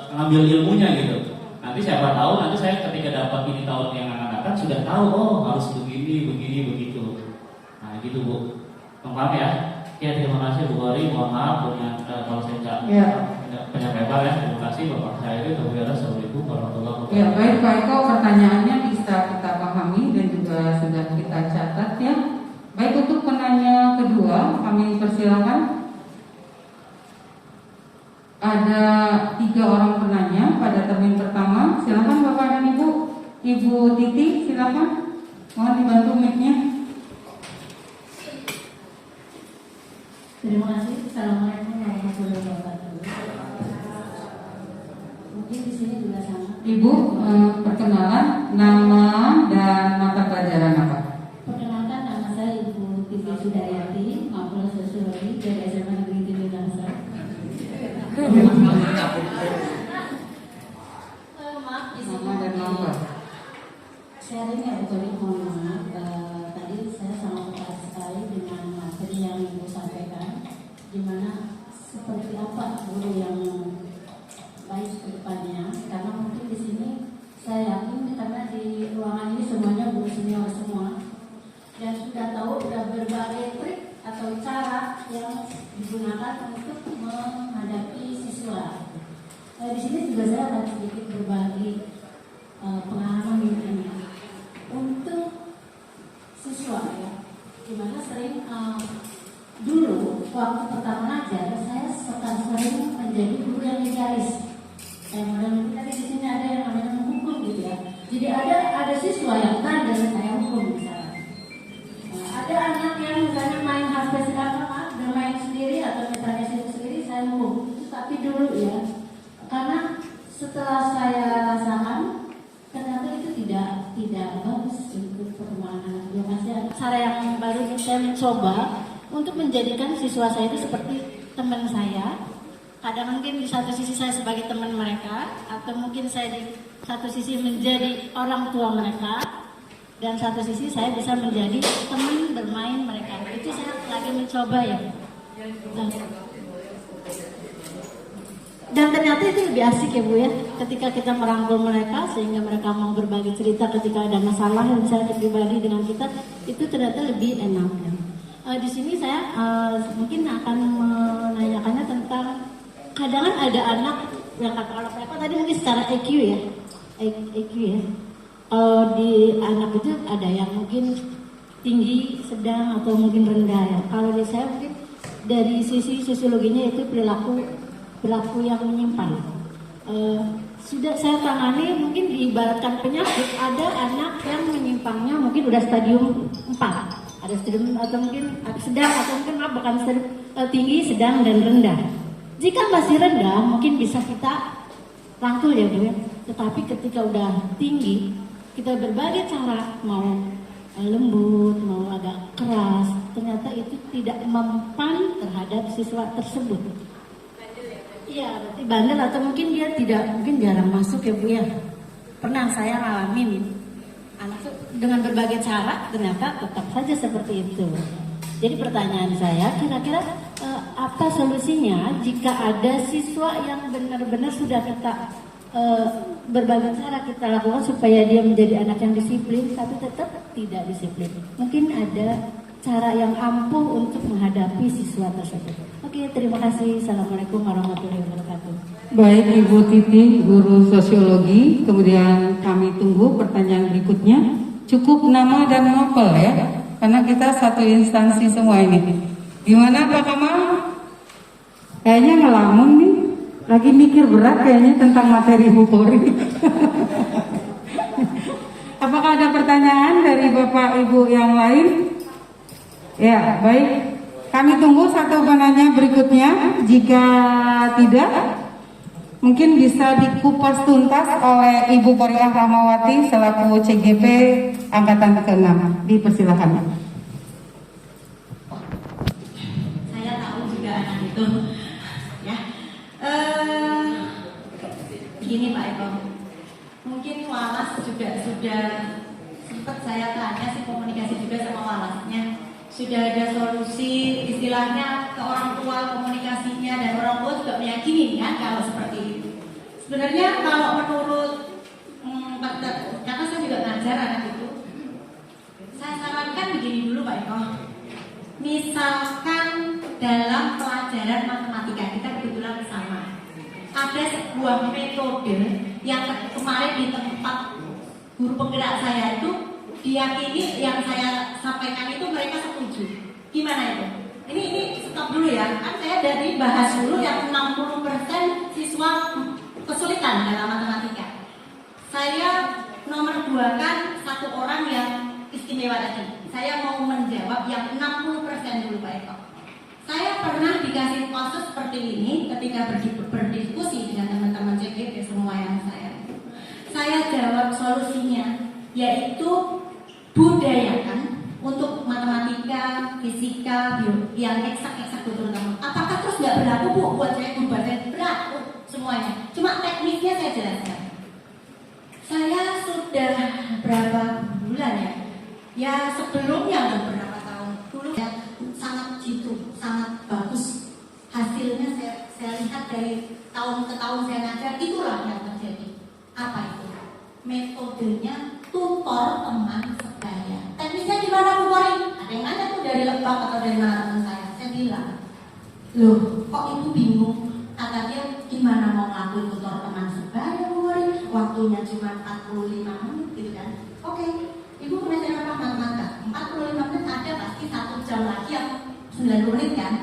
ngambil ilmunya gitu. Nanti siapa tahu nanti saya ketika dapat ini tahun yang akan datang sudah tahu oh harus begini begitu. Nah gitu Bu. Paham ya? Ya terima kasih Bu Ori. Mohon maaf kalau saya nggak banyak lebar ya. Terima kasih Bapak saya itu. Assalamualaikum warahmatullahi wabarakatuh. Ya baik Pak Eko, pertanyaannya bisa kita pahami dan juga sudah kita catat ya. Baik, untuk penanya kedua kami persilakan. Ada 3 orang penanya pada termin pertama. Silakan Bapak dan Ibu. Ibu Titi, silakan. Mohon dibantu mic-nya. Terima kasih. Assalamualaikum warahmatullahi wabarakatuh. Mungkin di sini juga sama. Ibu, perkenalan nama dan mata pelajaran apa? Perkenalkan, nama saya Ibu Titi Sudayati, Fakultas Sosiologi dari SMA Negeri Tinggi Tangsel. Maaf, di sini Nama dan nomor. sharing ya betul, mohon maaf. Tadi saya sangat tertarik sekali dengan materi yang Ibu sampaikan, di mana seperti apa guru yang baik ke depannya. Karena mungkin di sini saya yakin karena di ruangan ini semuanya guru senior semua dan sudah tahu berbagai trik atau cara yang digunakan untuk menghadapi siswa. Di sini juga saya akan sedikit berbagi pengalaman ini untuk siswa ya, dimana sering dulu waktu pertama ngajar saya sering menjadi guru yang idealis. Model kita di sini ada yang namanya menghukum gitu ya. Jadi ada siswa yang tanda saya hukum misalnya. Ada anak yang misalnya main HP sedangkan bermain sendiri atau misalnya sendiri saya hukum. Tapi dulu ya, karena setelah saya rasakan ternyata itu tidak bagus untuk perkembangan anak. Ya masih ada cara yang baru saya mencoba untuk menjadikan siswa saya itu seperti teman saya. Kadang mungkin di satu sisi saya sebagai teman mereka, atau mungkin saya di satu sisi menjadi orang tua mereka, dan satu sisi saya bisa menjadi teman bermain mereka. Itu saya lagi mencoba ya. Dan ternyata itu lebih asik ya Bu ya, ketika kita merangkul mereka sehingga mereka mau berbagi cerita ketika ada masalah yang bisa pribadi dengan kita, itu ternyata lebih enak ya. Di sini saya mungkin akan menanyakannya tentang kadang ada anak yang kata kalau mereka tadi mungkin secara EQ ya, EQ ya. Di anak itu ada yang mungkin tinggi, sedang atau mungkin rendah ya. Kalau di saya mungkin dari sisi sosiologinya itu perilaku yang menyimpang. Sudah saya tangani mungkin diibaratkan penyakit, ada anak yang menyimpangnya mungkin udah stadium 4, ada stadium atau mungkin sedang atau mungkin bukan stadium tinggi, sedang dan rendah. Jika masih rendah mungkin bisa kita rangkul ya Bu ya. Tetapi ketika udah tinggi, kita berbagai cara, mau lembut, mau agak keras, ternyata itu tidak mempan terhadap siswa tersebut. Iya, berarti bandel atau mungkin dia mungkin jarang masuk ya Bu ya. Pernah saya ngalamin anak tuh dengan berbagai cara ternyata tetap saja seperti itu. Jadi pertanyaan saya, kira-kira apa solusinya jika ada siswa yang benar-benar sudah kita berbagai cara kita lakukan supaya dia menjadi anak yang disiplin tapi tetap tidak disiplin. Mungkin ada cara yang ampuh untuk menghadapi siswa tersebut. Oke, terima kasih. Assalamualaikum warahmatullahi wabarakatuh. Baik Ibu Titi, guru sosiologi. Kemudian kami tunggu pertanyaan berikutnya. Cukup nama dan novel ya, karena kita satu instansi semua ini. Gimana Pak Kamal? Kayaknya ngelamun nih. Lagi mikir berat kayaknya tentang materi Bu Polri. Apakah ada pertanyaan dari Bapak Ibu yang lain? Ya, baik. Kami tunggu satu penanya berikutnya. Jika tidak, mungkin bisa dikupas tuntas oleh Ibu Poriah Rahmawati selaku CGP Angkatan ke-6. Dipersilakan. Saya tahu juga anak itu ya. Gini Pak Eko, mungkin Walas juga sudah sempat saya tanya sih komunikasi juga sama Walasnya. sudah ada solusi, istilahnya ke orang tua komunikasinya, dan orang tua juga meyakini kan kalau seperti itu. Sebenarnya kalau menurut karena saya juga ngajar anak itu, saya sarankan begini dulu Pak Eko. Misalkan dalam pelajaran matematika kita kebetulan sama, ada sebuah metode yang kemarin di tempat guru penggerak saya itu diyakini yang saya sampaikan itu mereka setuju. Gimana itu? Ini stop dulu ya. Kan saya dari bahas dulu yang 60% siswa kesulitan dalam matematika. Saya nomor 2 kan satu orang yang istimewa tadi. Saya mau menjawab yang 60% dulu Pak Eko. Saya pernah dikasih kasus seperti ini ketika berdiskusi dengan teman-teman CGP semua yang saya jawab solusinya, yaitu budayakan untuk matematika, fisika, bio, yang eksak-eksak terutama. Apakah terus nggak berlaku Bu buat saya berbagai berlaku semuanya? Cuma teknisnya saya jelaskan. Saya sudah berapa bulan ya? Ya sebelumnya beberapa tahun dulu ya, sangat jitu, sangat bagus hasilnya. Saya lihat dari tahun ke tahun saya ngajar, itulah yang terjadi. Apa itu? Metodenya tutor teman sebaya. Teknisnya gimana Bu Kori? Ada yang nanya tuh dari Lebak atau dari mana teman saya. Saya bilang, loh kok ibu bingung? Kata dia, gimana mau ngelakuin tutor teman sebaya Bu Kori? Waktunya cuma 45 menit gitu kan. Oke, ibu pelajaran apa matematika? 45 menit ada pasti 1 jam lagi yang 90 menit kan.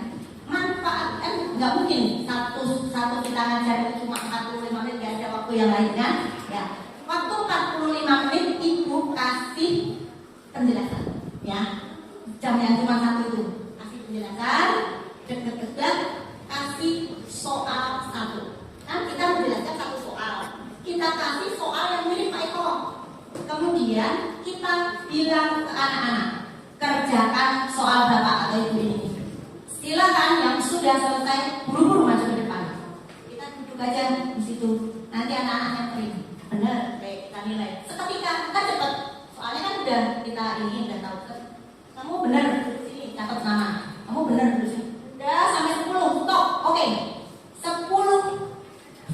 Manfaat kan nggak mungkin satu kita ngajar itu cuma 45 menit, gak ada waktu yang lain kan ya. Waktu 45 menit ibu kasih penjelasan ya, jam yang cuma 1 itu kasih penjelasan, deket-deket kasih soal 1 kan. Kita menjelaskan 1 soal, kita kasih soal yang mirip Pak Eko, kemudian kita bilang ke anak-anak, kerjakan soal bapak atau ibu ini. Silakan yang sudah selesai buru-buru maju ke depan. Kita duduk aja di situ. Nanti anak-anaknya kering. Benar, baik kita nilai. Seketika kan cepet. Soalnya kan udah kita ini udah tahu kan. Kamu benar sini catat nama. Kamu benar dulu sini. Udah sampai 10 stop. Oke. 10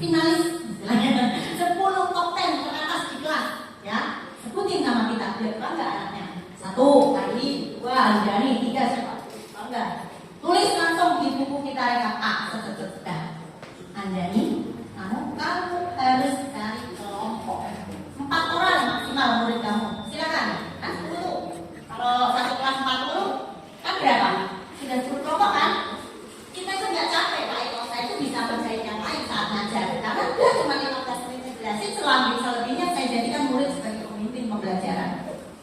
finalis. 10 top 10 teratas di kelas. Ya. Sebutin nama kita. Biar bangga anaknya. 1 kali 2 Anjani 3 siapa? Bangga. Tulis langsung di buku kita rekap A. Sudah. Anjani, kamu harus cari kelompok 4 orang maksimal murid kamu. Silakan. Kan 10. Kalau satu kelas 40 kan berapa? Sudah 10 kelompok kan? Kita itu nggak capek Pak Eko. Saya itu bisa berjaya yang lain saat ngajar. Karena dia cuma 15 menit jelasin, selebihnya saya jadikan murid sebagai pemimpin pembelajaran.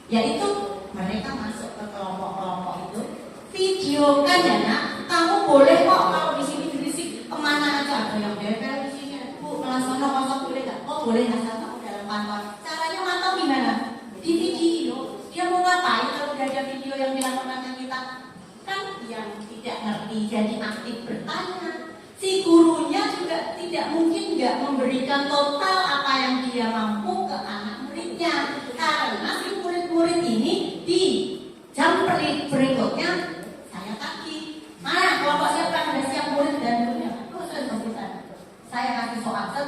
Yaitu mereka masuk ke kelompok-kelompok itu. Videokan ya nak, kamu boleh kok kalau di sini berisik kemana aja. Ada yang bebel di sini, Bu, kelas sana kosong boleh nggak? Oh boleh, asal kamu dalam pantauan. Caranya mantau gimana? Di video, dia mau ngapain kalau udah ada video yang dilakukan kita? Kan yang tidak ngerti jadi aktif bertanya. Si gurunya juga tidak mungkin nggak memberikan total apa yang dia mampu ke anak muridnya, karena si murid-murid ini di jam berikutnya mana kelompok siapa sudah siap murid dan gurunya? Sudah komputer. Saya kasih soal set,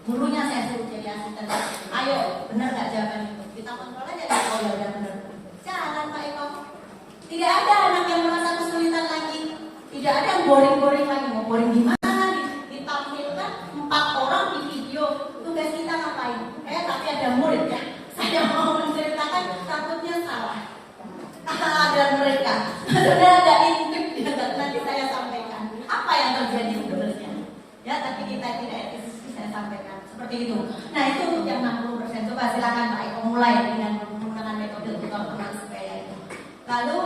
gurunya saya suruh jadi asisten. Ayo, benar nggak jawaban itu? Kita kontrol aja. Oh ya udah benar. Jalan Pak Eko. Tidak ada anak yang merasa kesulitan lagi. Tidak ada yang boring-boring lagi. Mau boring gimana? Ditampilkan 4 orang di video. Tugas kita ngapain? Tapi ada murid ya. Saya mau menceritakan, takutnya salah. Dan mereka sudah ada intip nanti saya sampaikan apa yang terjadi sebenarnya ya, tapi kita tidak etis saya sampaikan seperti itu. Nah itu untuk yang 60%. Coba silakan Pak Eko mulai dengan menggunakan metode tutor teman sebaya itu. Lalu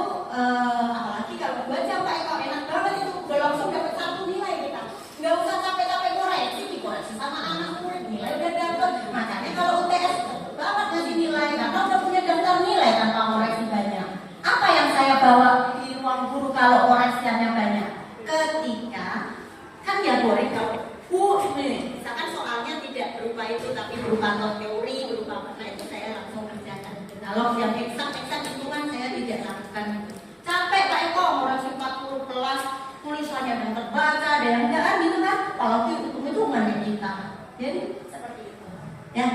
apalagi kalau 2 jam Pak Eko, enak banget itu, udah langsung dapat 1 nilai kita, nggak usah capek-capek koreksi, dikoreksi sama anak murid, nilai udah dapat. Makanya kalau UTS banget ngasih nilai karena udah punya daftar nilai tanpa koreksi banyak. Apa yang saya bawa di ruang guru kalau koreksiannya banyak? Ketika kan ya boleh kalau misalkan soalnya tidak berupa itu tapi berupa teori, berupa apa, itu saya langsung kerjakan. Kalau yang eksak hitungan saya tidak lakukan. istilahnya ada yang terbaca, ada yang enggak gitu kan. Kalau hitung-hitungan ya kita. Jadi seperti itu. Ya.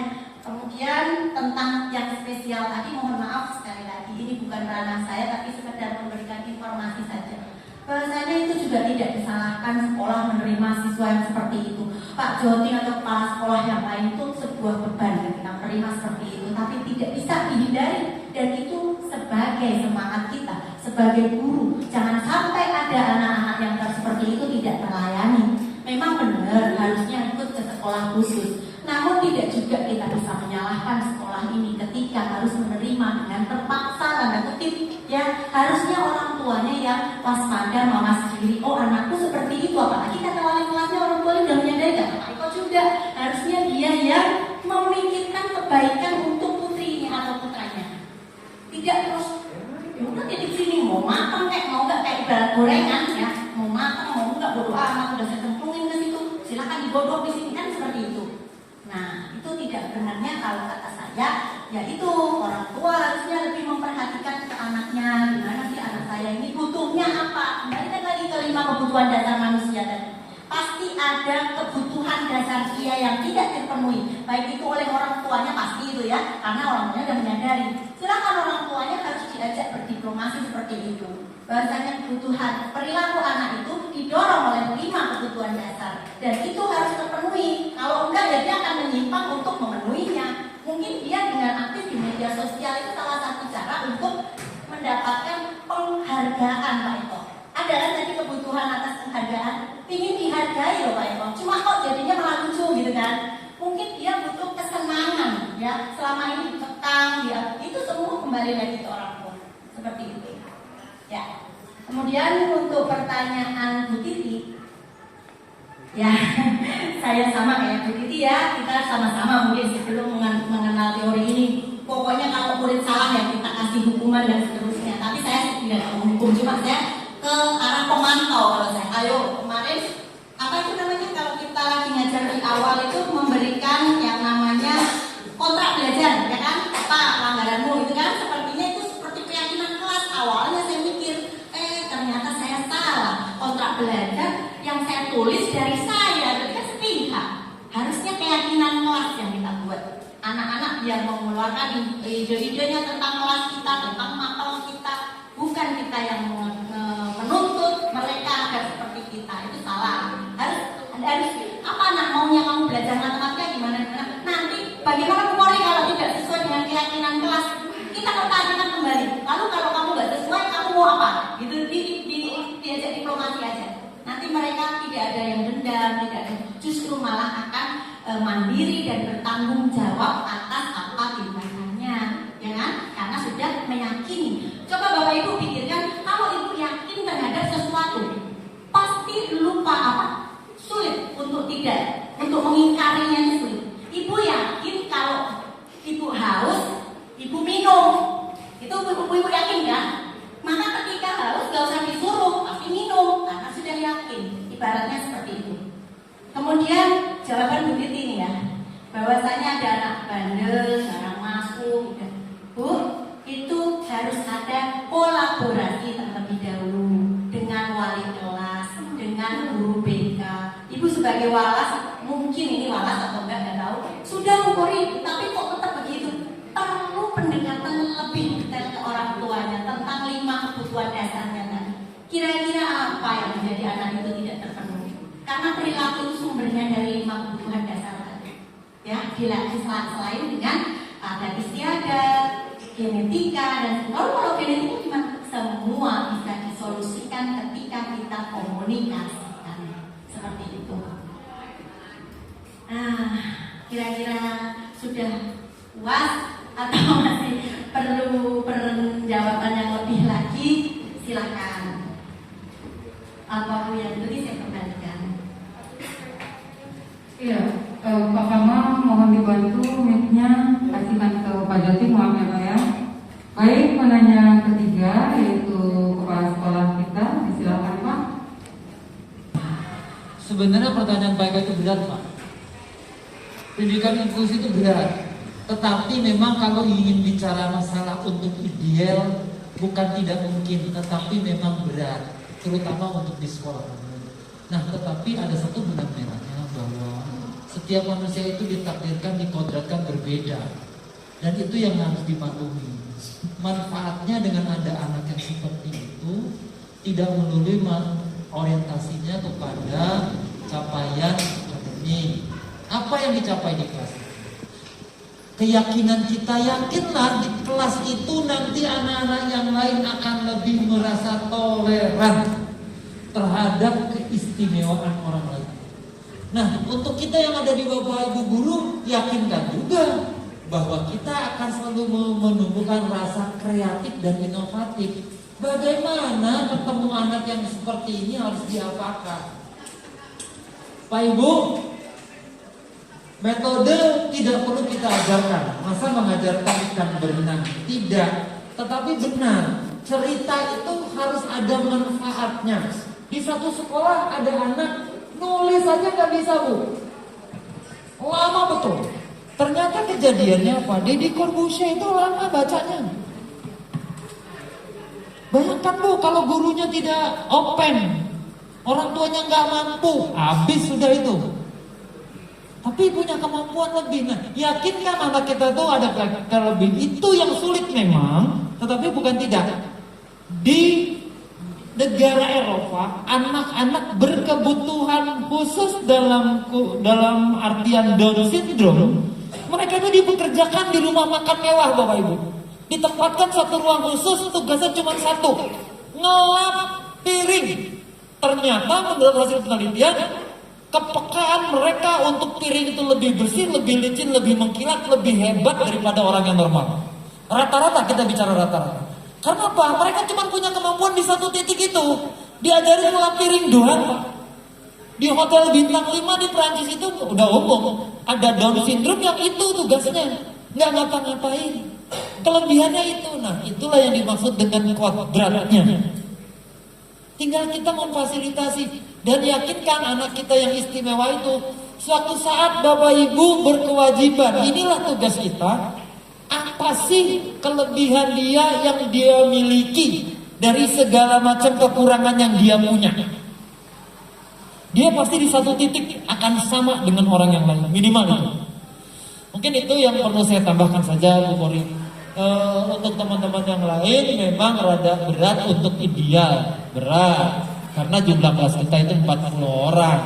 Kemudian tentang yang spesial tadi, mohon maaf sekali lagi, ini bukan ranah saya tapi sekedar memberikan informasi saja. Bahwasanya itu juga tidak disalahkan sekolah menerima siswa yang seperti itu. Pak Joti atau kepala sekolah yang lain itu sebuah beban ketika menerima seperti itu, tapi tidak bisa dihindari, dan itu sebagai semangat kita sebagai guru. Jangan sampai ada anak-anak yang seperti itu tidak terlayani. Memang benar harusnya ikut ke sekolah khusus, namun tidak juga kita bisa menyalahkan sekolah ini ketika harus menerima dengan terpaksa tanda kutip. Ya, harusnya orang tuanya yang waspada, mawas diri. Oh, anakku seperti itu, apalagi kata wali kelasnya orang tuanya sudah menyadari, kata Pak Iko juga. Harusnya dia yang memikirkan kebaikan untuk putrinya atau putranya. Tidak terus, ya udah di sini mau makan mau nggak kayak ibarat gorengan ya, mau makan mau nggak bodo amat, udah saya cemplungin ke situ, silakan digodok di sini kan seperti itu. Nah, itu tidak benarnya kalau kata saya, yaitu orang tua harusnya lebih memperhatikan ke anaknya, gimana sih anak saya ini butuhnya apa. Kembali lagi ke 5 kebutuhan dasar manusia tadi. Pasti ada kebutuhan dasar dia yang tidak terpenuhi, baik itu oleh orang tuanya, pasti itu ya, karena orang tuanya sudah menyadari. Silakan orang tuanya harus diajak berdiplomasi seperti itu. Bahasanya kebutuhan perilaku anak itu didorong oleh 5 kebutuhan dasar, dan itu harus terpenuhi. Kalau enggak ya dia akan menyimpang untuk memenuhinya. Mungkin dia dengan aktif di media sosial itu salah satu cara untuk mendapatkan penghargaan, Pak Eko. Ada kan tadi kebutuhan atas penghargaan, ingin dihargai loh Pak Eko. Cuma kok jadinya malah lucu gitu kan? Mungkin dia butuh kesenangan ya. Selama ini dikekang dia, itu semua kembali lagi ke orang tua. Seperti itu. Ya. Kemudian untuk pertanyaan Bu Titi, ya saya sama kayak Bu Titi ya, kita sama-sama mungkin sebelum mengenal teori ini. Pokoknya kalau murid salah ya kita kasih hukuman dan seterusnya. Tapi saya tidak menghukum, cuma saya ke arah pemantau. Kalau saya, ayo kemarin apa itu namanya kalau kita lagi ngajar di awal itu memberikan yang namanya kontrak belajar, ya kan? Apa pelanggaranmu itu kan? Sepertinya itu seperti keyakinan kelas. Awalnya saya mikir, ternyata saya salah. Kontrak belajar yang saya tulis dari saya, berarti kan sepihak. Harusnya keyakinan kelas yang kita buat. Anak-anak biar mengeluarkan ide-idenya tentang kelas kita, tentang mapel kita, bukan kita yang menuntut mereka agar seperti kita. Itu salah. Harus apa anak maunya kamu belajar matematika gimana? Nanti bagaimana memori kalau tidak sesuai dengan keyakinan kelas? Kita pertanyakan kembali. Lalu kalau kamu nggak sesuai, kamu mau apa? Gitu diajak diplomasi aja. Nanti mereka tidak ada yang dendam, tidak ada, justru malah akan mandiri dan bertanggung jawab atas apa tindakannya, ya kan? Karena sudah meyakini. Coba Bapak Ibu pikirkan, kalau Ibu yakin terhadap sesuatu, pasti lupa apa? Sulit untuk mengingkarinya sulit. Ibu yakin kalau Ibu haus, Ibu minum, itu Ibu yakin kan? Maka ketika haus gak usah disuruh, pasti minum karena sudah yakin. Ibaratnya seperti itu. Kemudian jawaban Bu Titi ini ya, bahwasanya ada anak bandel, jarang masuk, Bu, itu harus ada kolaborasi terlebih dahulu dengan wali kelas, dengan guru BK. Ibu sebagai walas, mungkin ini walas atau enggak tahu, sudah mengkori, tapi kok tetap begitu. Perlu pendekatan lebih detail ke orang tuanya tentang 5 kebutuhan dasarnya tadi. Kira-kira apa yang menjadi anak itu tidak terpenuhi? Karena perilaku itu sumbernya dari 5 kebutuhan dasar tadi. Ya, selain dengan adat istiadat, genetika dan kalau genetika gimana? Semua bisa disolusikan ketika kita komunikasikan. Seperti itu. Nah, kira-kira sudah puas atau masih perlu jawaban yang lebih lagi? Silakan. Apa yang tadi saya kembalikan? Iya, Pak Kama mohon dibantu mic-nya, kasihkan ke Pak Joti, maaf ya Pak ya. Baik, penanya ketiga yaitu kepala sekolah kita, silakan Pak. Sebenarnya pertanyaan Pak Eko itu berat Pak. Pendidikan inklusi itu berat. Tetapi memang kalau ingin bicara masalah untuk ideal, bukan tidak mungkin, tetapi memang berat, terutama untuk di sekolah umum. Nah, tetapi ada satu benang merahnya bahwa setiap manusia itu ditakdirkan, dikodratkan berbeda. Dan itu yang harus dimaklumi. Manfaatnya dengan ada anak yang seperti itu tidak melulu orientasinya kepada capaian akademik. Apa yang dicapai di kelas? Keyakinan kita, yakinlah di kelas itu nanti anak-anak yang lain akan lebih merasa toleran terhadap keistimewaan orang lain. Nah, untuk kita yang ada di Bapak Ibu guru, yakinkan juga bahwa kita akan selalu menumbuhkan rasa kreatif dan inovatif. Bagaimana ketemu anak yang seperti ini harus diapakan? Pak Ibu, metode tidak perlu kita ajarkan. Masa mengajarkan ikan berenang? Tidak. Tetapi benar, cerita itu harus ada manfaatnya. Di satu sekolah ada anak nulis saja nggak bisa, Bu. Lama betul. Ternyata kejadiannya apa? Deddy Corbusier itu lama bacanya. Bayangkan, Bu, kalau gurunya tidak open, orang tuanya nggak mampu, habis sudah itu. Tapi punya kemampuan lebih. Nah, yakinkan anak kita tuh ada kelebihan. Itu yang sulit memang, tetapi bukan tidak. Di negara Eropa, anak-anak berkebutuhan khusus dalam artian Down syndrome, mereka itu dipekerjakan di rumah makan mewah, Bapak Ibu. Ditempatkan satu ruang khusus, tugasnya cuma satu, ngelap piring. Ternyata menurut hasil penelitian, kepekaan mereka untuk piring itu lebih bersih, lebih licin, lebih mengkilat, lebih hebat daripada orang yang normal. Rata-rata, kita bicara rata-rata. Karena apa? Mereka cuma punya kemampuan di satu titik itu. Diajarin ngelap piring doang, Pak. Di hotel bintang 5 di Prancis itu udah umum. Ada Down syndrome yang itu tugasnya, nggak ngapa-ngapain. Kelebihannya itu. Nah, itulah yang dimaksud dengan kodratnya. Tinggal kita memfasilitasi dan yakinkan anak kita yang istimewa itu. Suatu saat Bapak Ibu berkewajiban, inilah tugas kita. Apa sih kelebihan dia yang dia miliki dari segala macam kekurangan yang dia punya? Dia pasti di satu titik akan sama dengan orang yang lain, minimal itu. Mungkin itu yang perlu saya tambahkan saja, Bu Kori. Untuk teman-teman yang lain memang rada berat untuk ideal, berat karena jumlah kelas kita itu 40 orang.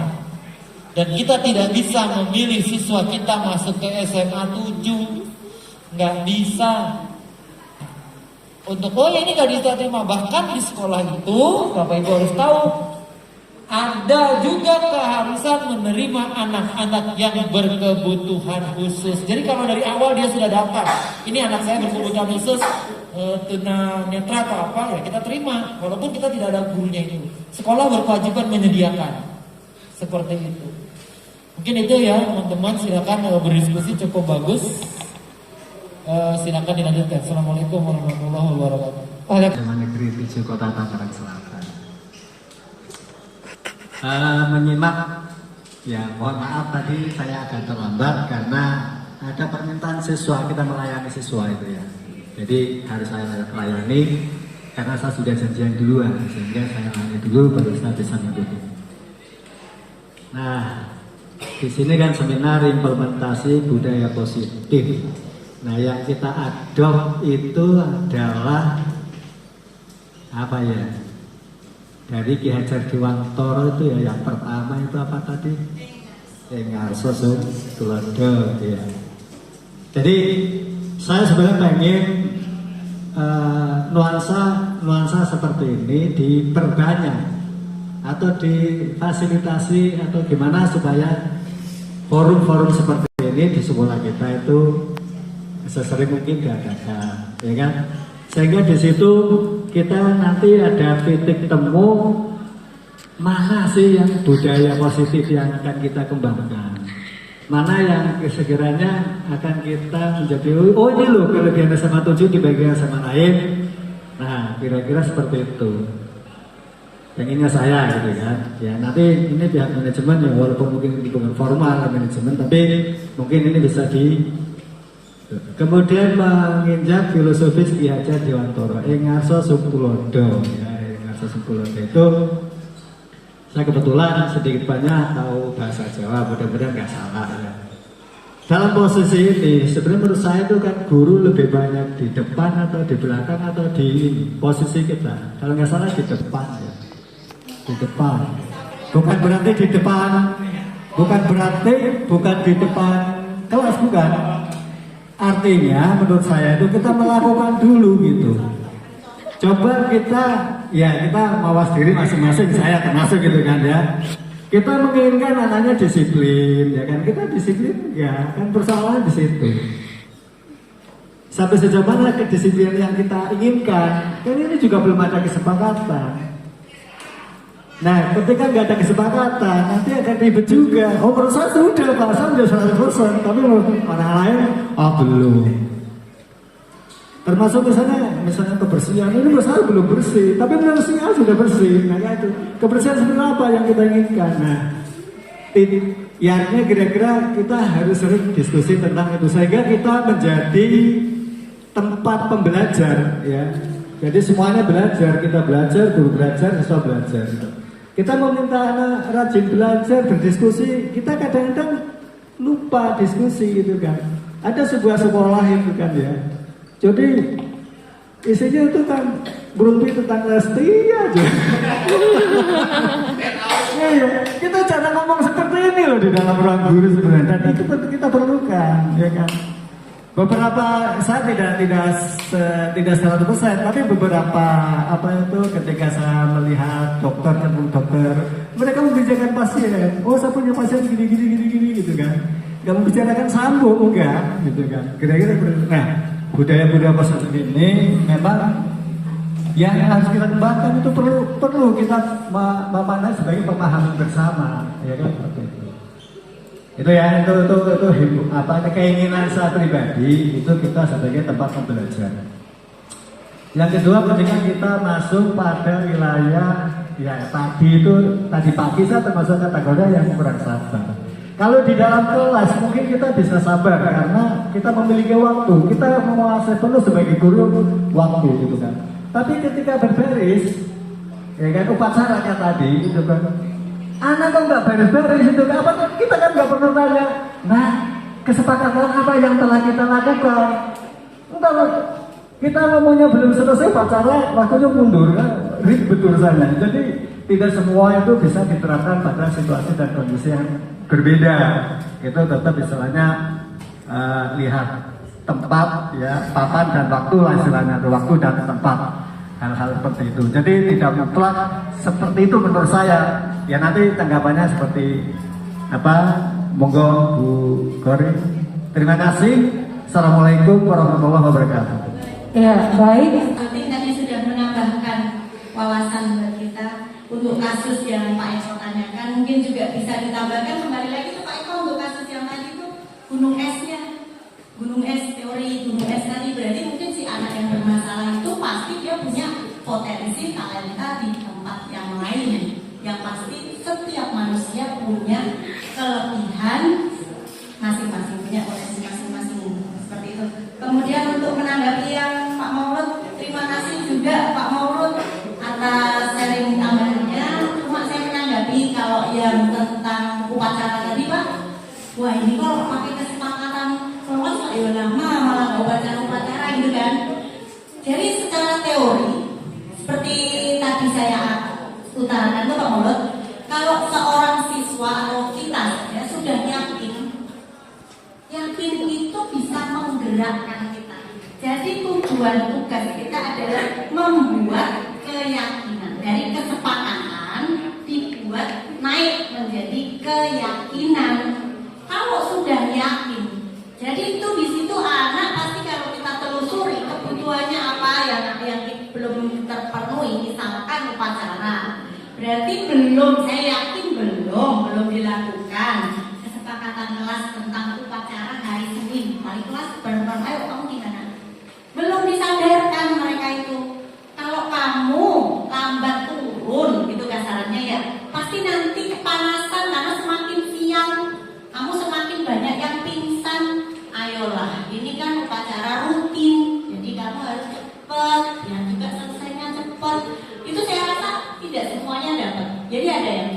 Dan kita tidak bisa memilih siswa kita masuk ke SMA 7. Nggak bisa. Untuk ini nggak bisa terima. Bahkan di sekolah itu Bapak Ibu harus tahu, ada juga keharusan menerima anak-anak yang berkebutuhan khusus. Jadi kalau dari awal dia sudah daftar, ini anak saya berkebutuhan khusus, tunanetra atau apa, ya kita terima walaupun kita tidak ada gurunya itu. Sekolah berkewajiban menyediakan seperti itu. Mungkin itu ya teman-teman, silakan berdiskusi cukup bagus. Silakan dilanjutkan. Assalamualaikum warahmatullahi wabarakatuh. SMA Negeri 7 Kota Tangerang Selatan. Menyimak, ya mohon maaf tadi saya agak terlambat karena ada permintaan siswa, kita melayani siswa itu ya. Jadi harus saya layani karena saya sudah janjian duluan, sehingga saya layani dulu baru saya bisa mengikuti. Nah, di sini kan seminar implementasi budaya positif. Nah, yang kita adopt itu adalah apa ya? Dari Ki Hajar Dewantara itu ya, yang pertama itu apa tadi? Ngarso Tulodo ya. Jadi saya sebenarnya pengen nuansa seperti ini diperbanyak atau difasilitasi atau gimana supaya forum-forum seperti ini di sekolah kita itu sesering mungkin diadakan, ya kan? Sehingga di situ kita nanti ada titik temu mana sih yang budaya positif yang akan kita kembangkan, mana yang sekiranya akan kita menjadi oh ini loh kelebihan SMA 7 dibagi sama lain. Nah, kira-kira seperti itu pengennya saya gitu kan. Ya nanti ini pihak manajemen ya, walaupun mungkin bukan formal manajemen, tapi mungkin ini bisa kemudian menginjak filosofis Ki Hajar Dewantara Ngarso Sumpulodo ya, Ngarso Sumpulodo itu Saya kebetulan sedikit banyak tahu bahasa Jawa, mudah-mudahan nggak salah ya. Dalam posisi ini, sebenarnya menurut saya itu kan guru lebih banyak di depan atau di belakang atau di ini, posisi kita. Kalau nggak salah di depan ya, di depan. Bukan berarti di depan, bukan di depan kelas, bukan. Artinya menurut saya itu kita melakukan dulu gitu. Coba kita mawas diri masing-masing, saya termasuk gitu kan ya. Kita menginginkan anaknya disiplin, ya kan? Kita disiplin, ya kan persoalan di situ. Sampai sejauh mana kedisiplinan yang kita inginkan, kan ini juga belum ada kesepakatan. Nah, ketika nggak ada kesepakatan, nanti akan ribet juga. Oh, menurut saya sudah, Pak, saya sudah 100%, tapi menurut orang lain, belum. Termasuk misalnya kebersihan, ini menurut saya belum bersih, tapi menurut saya sudah bersih. Nah, itu kebersihan sebenarnya apa yang kita inginkan. Nah, artinya kira-kira kita harus sering diskusi tentang itu sehingga kita menjadi tempat pembelajar, ya. Jadi semuanya belajar, kita belajar, guru belajar, siswa belajar. Kita mau minta anak rajin belajar, berdiskusi, kita kadang-kadang lupa diskusi gitu kan. Ada sebuah sekolah itu kan ya. Jadi isinya itu kan berumpi tentang Lesti aja. Ya, kita jangan ngomong seperti ini loh di dalam ruang guru sebenarnya. Dan itu kita perlukan, ya kan. Beberapa saya tidak 100%, tapi beberapa ketika saya melihat dokter mereka membicarakan pasien. Oh, saya punya pasien gini gitu kan. Gak membicarakan sambung enggak gitu kan. Kira-kira nah, budaya-budaya positif ini memang yang harus kita kembangkan, itu perlu kita memandang sebagai pemahaman bersama, ya kan. Itu ya, itu keinginan saya pribadi, itu kita sebagai tempat pembelajaran. Yang kedua, ketika kita masuk pada wilayah tadi pagi saya termasuk kategori yang kurang sabar. Kalau di dalam kelas mungkin kita bisa sabar karena kita memiliki waktu, kita menguasai penuh sebagai guru waktu gitu kan. Tapi ketika berbaris, ya kan, upacaranya tadi itu kan, anak kok nggak beres-beres itu apa? Kita kan nggak perlu tanya. Nah, kesepakatan apa yang telah kita lakukan? Entar kita ngomongnya belum selesai upacara, waktunya mundur kan, ribet urusannya. Jadi tidak semua itu bisa diterapkan pada situasi dan kondisi yang berbeda. Itu tetap istilahnya lihat tempat, ya, papan dan waktu lah istilahnya, waktu dan tempat, hal-hal seperti itu. Jadi tidak mutlak seperti itu menurut saya. Ya nanti tanggapannya seperti apa? Monggo Bu Gori. Terima kasih. Assalamualaikum warahmatullahi wabarakatuh. Ya, baik. Tadi sudah menambahkan wawasan buat kita untuk kasus yang Pak Eko tanyakan. Mungkin juga bisa ditambahkan kembali lagi ke Pak Eko untuk kasus yang tadi itu gunung esnya, gunung es, teori gunung es tadi, berarti mungkin si anak yang bermasalah itu pasti dia punya potensi talenta di tempat yang lain. Yang pasti setiap manusia punya kelebihan masing-masing, punya potensi masing-masing, seperti itu. Kemudian untuk menanggapi yang Pak Maulud, terima kasih juga Pak Maulud atas sharing tambahannya. Cuma saya menanggapi kalau yang tentang upacara tadi Pak, wah ini kalau pakai kesepakatan kelas ya lama malah upacara gitu kan. Jadi secara teori seperti tadi saya utarakan itu Pak Maulud, kalau seorang siswa atau kita ya, sudah yakin itu bisa menggerakkan kita. Jadi tujuan tugas kita adalah membuat keyakinan, dari kesepakatan dibuat naik menjadi keyakinan. Kalau sudah yakin, jadi itu di situ anak pasti kalau kita telusuri kebutuhannya apa yang belum terpenuhi, misalkan upacara, berarti saya yakin belum dilakukan kesepakatan kelas tentang upacara hari Senin. Wali kelas bareng-bareng, ayo kamu gimana? Belum disadarkan mereka itu. Kalau kamu lambat turun, gitu kasarannya ya, pasti nanti kepanasan karena semakin siang, kamu semakin banyak yang pingsan. Ayolah, ini kan upacara rutin, jadi kamu harus cepat, ya juga selesainya cepat. Itu saya rasa tidak semuanya dapat. Jadi ada yang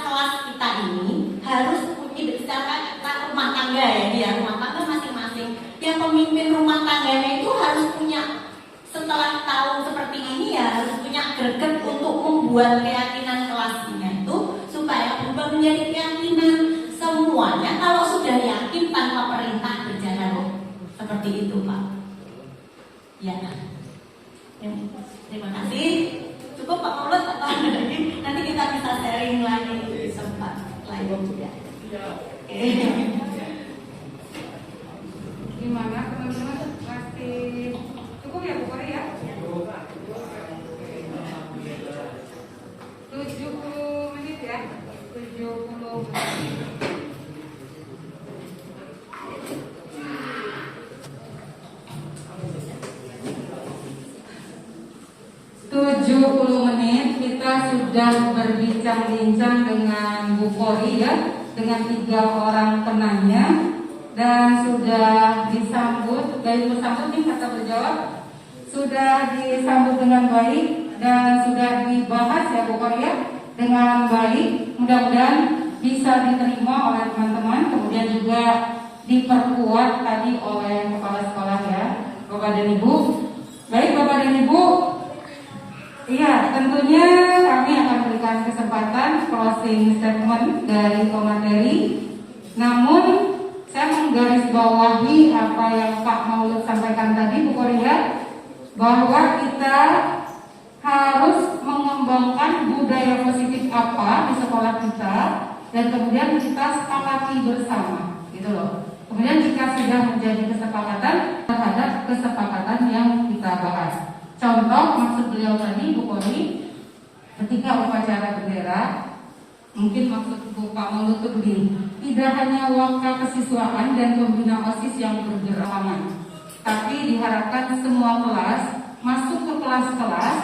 kelas kita ini harus secara rumah tangga ya, rumah tangga masing-masing. Yang pemimpin rumah tangganya itu harus punya, setelah tahu seperti ini ya harus punya greget untuk membuat keyakinan kelasnya itu supaya berubah menjadi keyakinan semuanya. Kalau sudah yakin tanpa perintah berjalan seperti itu, Pak. Ya. Terima kasih. Cukup Pak Maulud atau ada lagi? Nanti kita bisa sharing lagi di tempat lain juga. Oke. Gimana teman-teman? Masih cukup ya Bu Kori ya? 70 menit ya? 70 menit. 70 menit kita sudah berbincang-bincang dengan Bu Kori ya, dengan 3 orang penanya, dan sudah disambut, dari bersambut nih kata berjawab sudah disambut dengan baik dan sudah dibahas ya Bu Kori ya dengan baik. Mudah-mudahan bisa diterima oleh teman-teman, kemudian juga diperkuat tadi oleh kepala sekolah ya, Bapak dan Ibu. Baik Bapak dan Ibu, iya, tentunya kami akan berikan kesempatan closing statement dari pemateri. Namun saya menggarisbawahi apa yang Pak Maulud sampaikan tadi, Bu Korea, bahwa kita harus mengembangkan budaya positif apa di sekolah kita, dan kemudian kita sepakati bersama, gitu loh. Kemudian jika sudah menjadi kesepakatan terhadap kesepakatan yang kita bahas. Contoh maksud beliau tadi Bu Kori, ketika upacara bendera, mungkin maksud Bu Pak Maulud itu begini, tidak hanya waka kesiswaan dan pembina OSIS yang bergerak, tapi diharapkan semua kelas masuk ke kelas-kelas,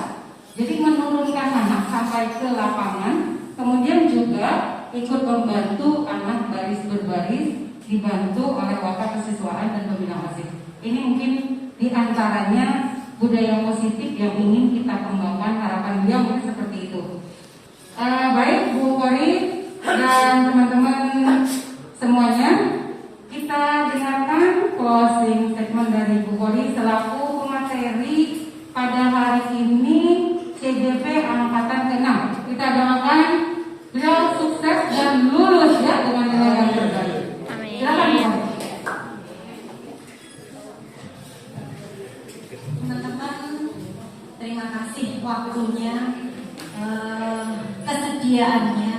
jadi menurunkan anak sampai ke lapangan, kemudian juga ikut membantu anak baris berbaris, dibantu oleh waka kesiswaan dan pembina OSIS. Ini mungkin diantaranya budaya positif yang ingin kita kembangkan, harapan beliau mungkin seperti itu. Baik Bu Kori dan teman-teman semuanya, kita dengarkan closing statement dari Bu Kori selaku pemateri pada hari ini CGP Angkatan ke-6. Kita doakan beliau sukses dan lulus ya dengan nilai yang terbaik. Silakan Bu Kori. Teman-teman, terima kasih waktunya, kesediaannya.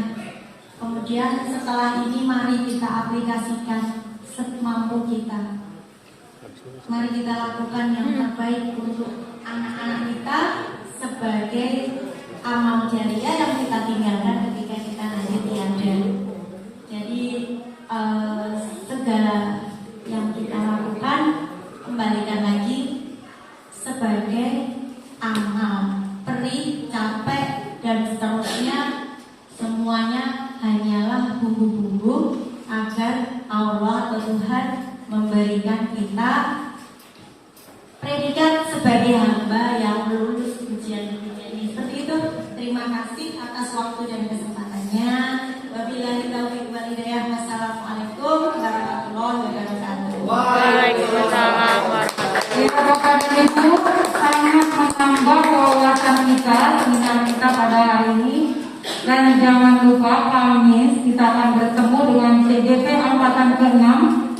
Kemudian setelah ini mari kita aplikasikan semampu kita. Mari kita lakukan yang terbaik untuk anak-anak kita sebagai amal jariah yang kita tinggalkan ketika kita nanti tiada. Jadi segala yang kita lakukan kembalikan lagi sebagai amal, perih, capek, dan seterusnya, semuanya hanyalah bumbu-bumbu agar Allah atau Tuhan memberikan kita predikat sebagai hamba yang lulus ujian dunia ini. Seperti itu. Terima kasih atas waktu dan kesempatannya. Wabillahi taufiq wal hidayah. Wassalamualaikum warahmatullahi wabarakatuh. Waalaikumsalam warahmatullahi Ya Bapak dan Ibu, sangat menambah wawasan kita, seminar kita pada hari ini. Dan jangan lupa Kamis kita akan bertemu dengan CGP Angkatan ke-6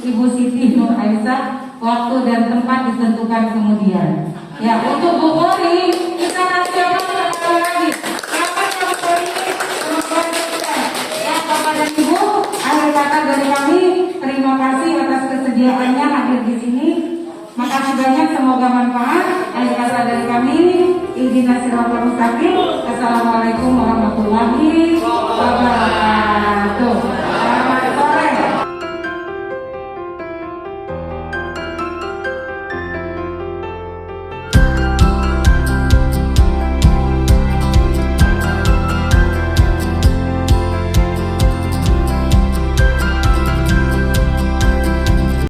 Ibu Siti Nur Aisyah. Waktu dan tempat ditentukan kemudian. Ya, untuk Bu Kori kita nanti akan sekali lagi. Siapa yang Bu Kori ya Bapak dan Ibu, akhir kata dari kami, terima kasih atas kesediaannya hadir di sini. Makasih banyak, semoga manfaat. Akhir kata dari kami, ihdinas siratal mustaqim. Assalamualaikum warahmatullahi wabarakatuh.